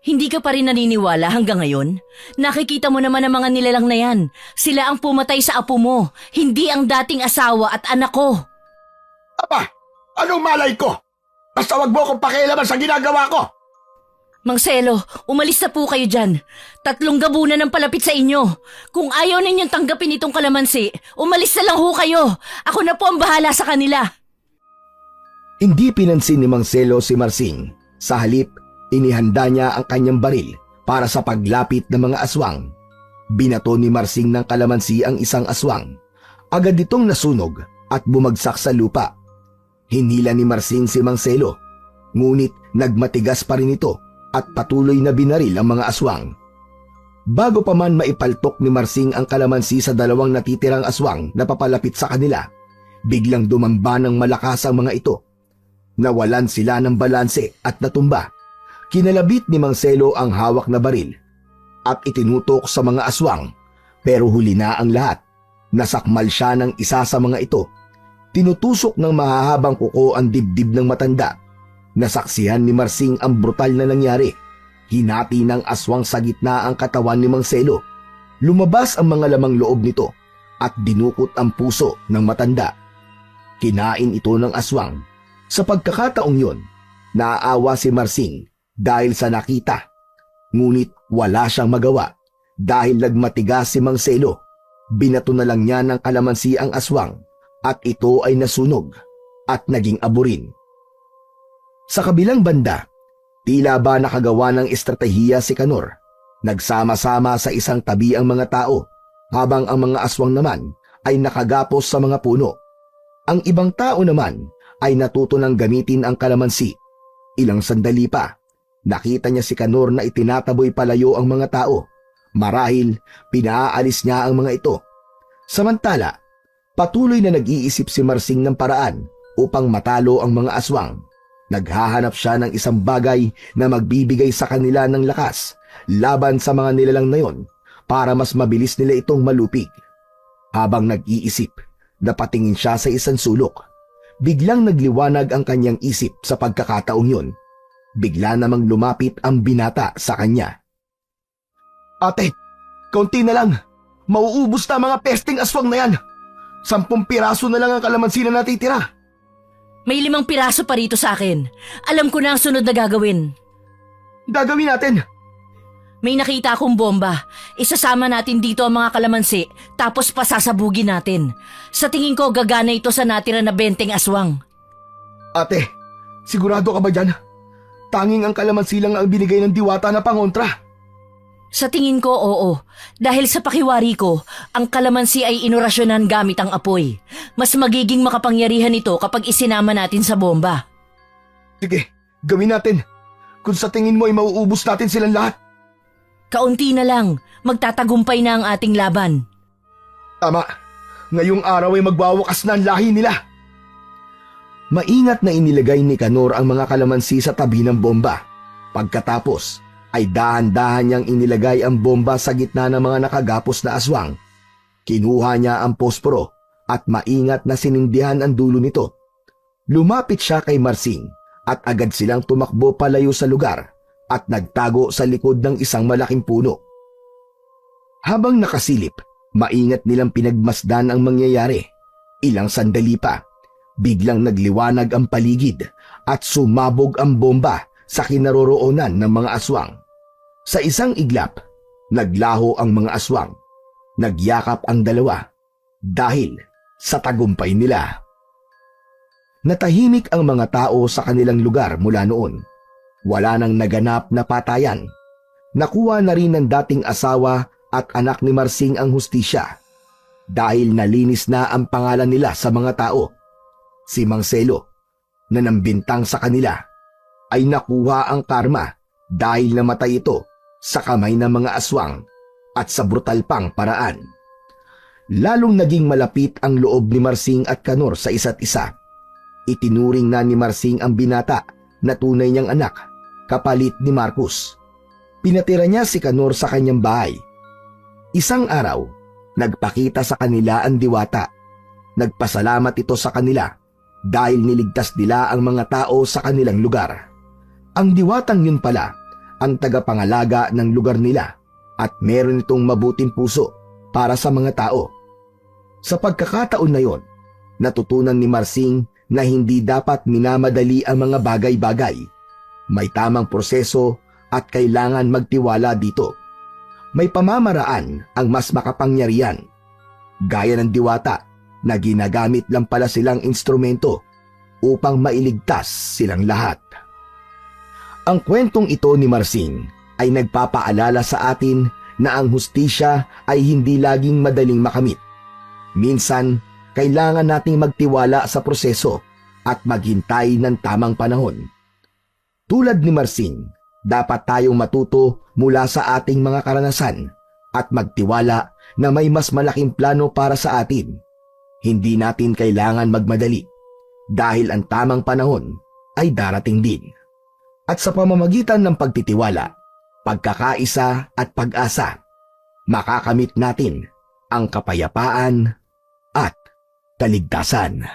Hindi ka pa rin naniniwala hanggang ngayon? Nakikita mo naman ang mga nilalang na yan. Sila ang pumatay sa apo mo, hindi ang dating asawa at anak ko. Aba, anong malay ko? Basta wag mo akong pakialaman sa ginagawa ko. Mang Selo, umalis na po kayo dyan. 3 gabunan ang palapit sa inyo. Kung ayaw ninyong tanggapin itong kalamansi, umalis na lang ho kayo. Ako na po ang bahala sa kanila. Hindi pinansin ni Mang Selo si Marsing. Sa halip, inihanda niya ang kanyang baril para sa paglapit ng mga aswang. Binato ni Marsing ng kalamansi ang isang aswang. Agad itong nasunog at bumagsak sa lupa. Hinila ni Marsing si Mang Selo, ngunit nagmatigas pa rin ito at patuloy na binaril ang mga aswang. Bago pa man maipaltok ni Marsing ang kalamansi sa 2 natitirang aswang na papalapit sa kanila, biglang dumamba ng malakas ang mga ito. Nawalan sila ng balanse at natumba. Kinalabit ni Mang Selo ang hawak na baril at itinutok sa mga aswang, pero huli na ang lahat. Nasakmal siya ng isa sa mga ito. Tinutusok ng mahahabang kuko ang dibdib ng matanda. Nasaksihan ni Marsing ang brutal na nangyari. Hinati ng aswang sa gitna ang katawan ni Mang Selo. Lumabas ang mga lamang loob nito at dinukot ang puso ng matanda. Kinain ito ng aswang. Sa pagkakataong yun, Naaawa si Marsing dahil sa nakita. Ngunit wala siyang magawa dahil nagmatigas si Mang Selo. Binato na lang niya ng kalamansi ang aswang at ito ay nasunog at naging abo rin. Sa kabilang banda, tila ba nakagawa ng estratehiya si Kanor. Nagsama-sama sa isang tabi ang mga tao habang ang mga aswang naman ay nakagapos sa mga puno. Ang ibang tao naman ay natuto ng gamitin ang kalamansi. Ilang sandali pa, nakita niya si Kanor na itinataboy palayo ang mga tao. Marahil pinaalis niya ang mga ito. Samantala, patuloy na nag-iisip si Marsing ng paraan upang matalo ang mga aswang. Naghahanap siya ng isang bagay na magbibigay sa kanila ng lakas laban sa mga nilalang na yon para mas mabilis nila itong malupig. Habang nag-iisip, napatingin siya sa isang sulok. Biglang nagliwanag ang kanyang isip sa pagkakataong yon. Bigla namang lumapit ang binata sa kanya. Ate, kaunti na lang. Mauubos na mga pesting aswang na yan. 10 piraso na lang ang kalamansi na natitira. May 5 piraso pa rito sa akin. Alam ko na ang sunod na gagawin. Gagawin natin. May nakita akong bomba. Isasama natin dito ang mga kalamansi, tapos pasasabugin natin. Sa tingin ko, gagana ito sa natira na 20 aswang. Ate, sigurado ka ba dyan? Tanging ang kalamansi lang ang binigay ng diwata na pangontra. Sa tingin ko, oo. Dahil sa pakiwari ko, ang kalamansi ay inorasyonan gamit ang apoy. Mas magiging makapangyarihan ito kapag isinama natin sa bomba. Sige, gawin natin. Kung sa tingin mo ay mauubos natin silang lahat. Kaunti na lang, magtatagumpay na ang ating laban. Tama, ngayong araw ay magwawakas na ang lahi nila. Maingat na inilagay ni Kanor ang mga kalamansi sa tabi ng bomba. Pagkatapos, ay dahan-dahan niyang inilagay ang bomba sa gitna ng mga nakagapos na aswang. Kinuha niya ang posporo at maingat na sinindihan ang dulo nito. Lumapit siya kay Marsing at agad silang tumakbo palayo sa lugar at nagtago sa likod ng isang malaking puno. Habang nakasilip, maingat nilang pinagmasdan ang mangyayari. Ilang sandali pa, biglang nagliwanag ang paligid at sumabog ang bomba sa kinaroroonan ng mga aswang. Sa isang iglap, naglaho ang mga aswang. Nagyakap ang dalawa dahil sa tagumpay nila. Natahimik ang mga tao sa kanilang lugar mula noon. Wala nang naganap na patayan. Nakuha na rin ng dating asawa at anak ni Marsing ang hustisya dahil nalinis na ang pangalan nila sa mga tao. Si Mang Selo, na nambintang sa kanila, ay nakuha ang karma dahil namatay ito sa kamay ng mga aswang at sa brutal pang paraan. Lalong naging malapit ang loob ni Marsing at Kanor sa isa't isa. Itinuring na ni Marsing ang binata na tunay niyang anak, kapalit ni Marcus. Pinatira niya si Kanor sa kanyang bahay. Isang araw, nagpakita sa kanila ang diwata. Nagpasalamat ito sa kanila dahil niligtas nila ang mga tao sa kanilang lugar. Ang diwatang yun pala ang tagapangalaga ng lugar nila at meron itong mabuting puso para sa mga tao. Sa pagkakataon na yon, natutunan ni Marsing na hindi dapat minamadali ang mga bagay-bagay. May tamang proseso at kailangan magtiwala dito. May pamamaraan ang mas makapangyarihan. Gaya ng diwata na ginagamit lang pala silang instrumento upang mailigtas silang lahat. Ang kwentong ito ni Marsing ay nagpapaalala sa atin na ang hustisya ay hindi laging madaling makamit. Minsan, kailangan nating magtiwala sa proseso at maghintay ng tamang panahon. Tulad ni Marsing, dapat tayong matuto mula sa ating mga karanasan at magtiwala na may mas malaking plano para sa atin. Hindi natin kailangan magmadali dahil ang tamang panahon ay darating din. At sa pamamagitan ng pagtitiwala, pagkakaisa at pag-asa, makakamit natin ang kapayapaan at kaligtasan.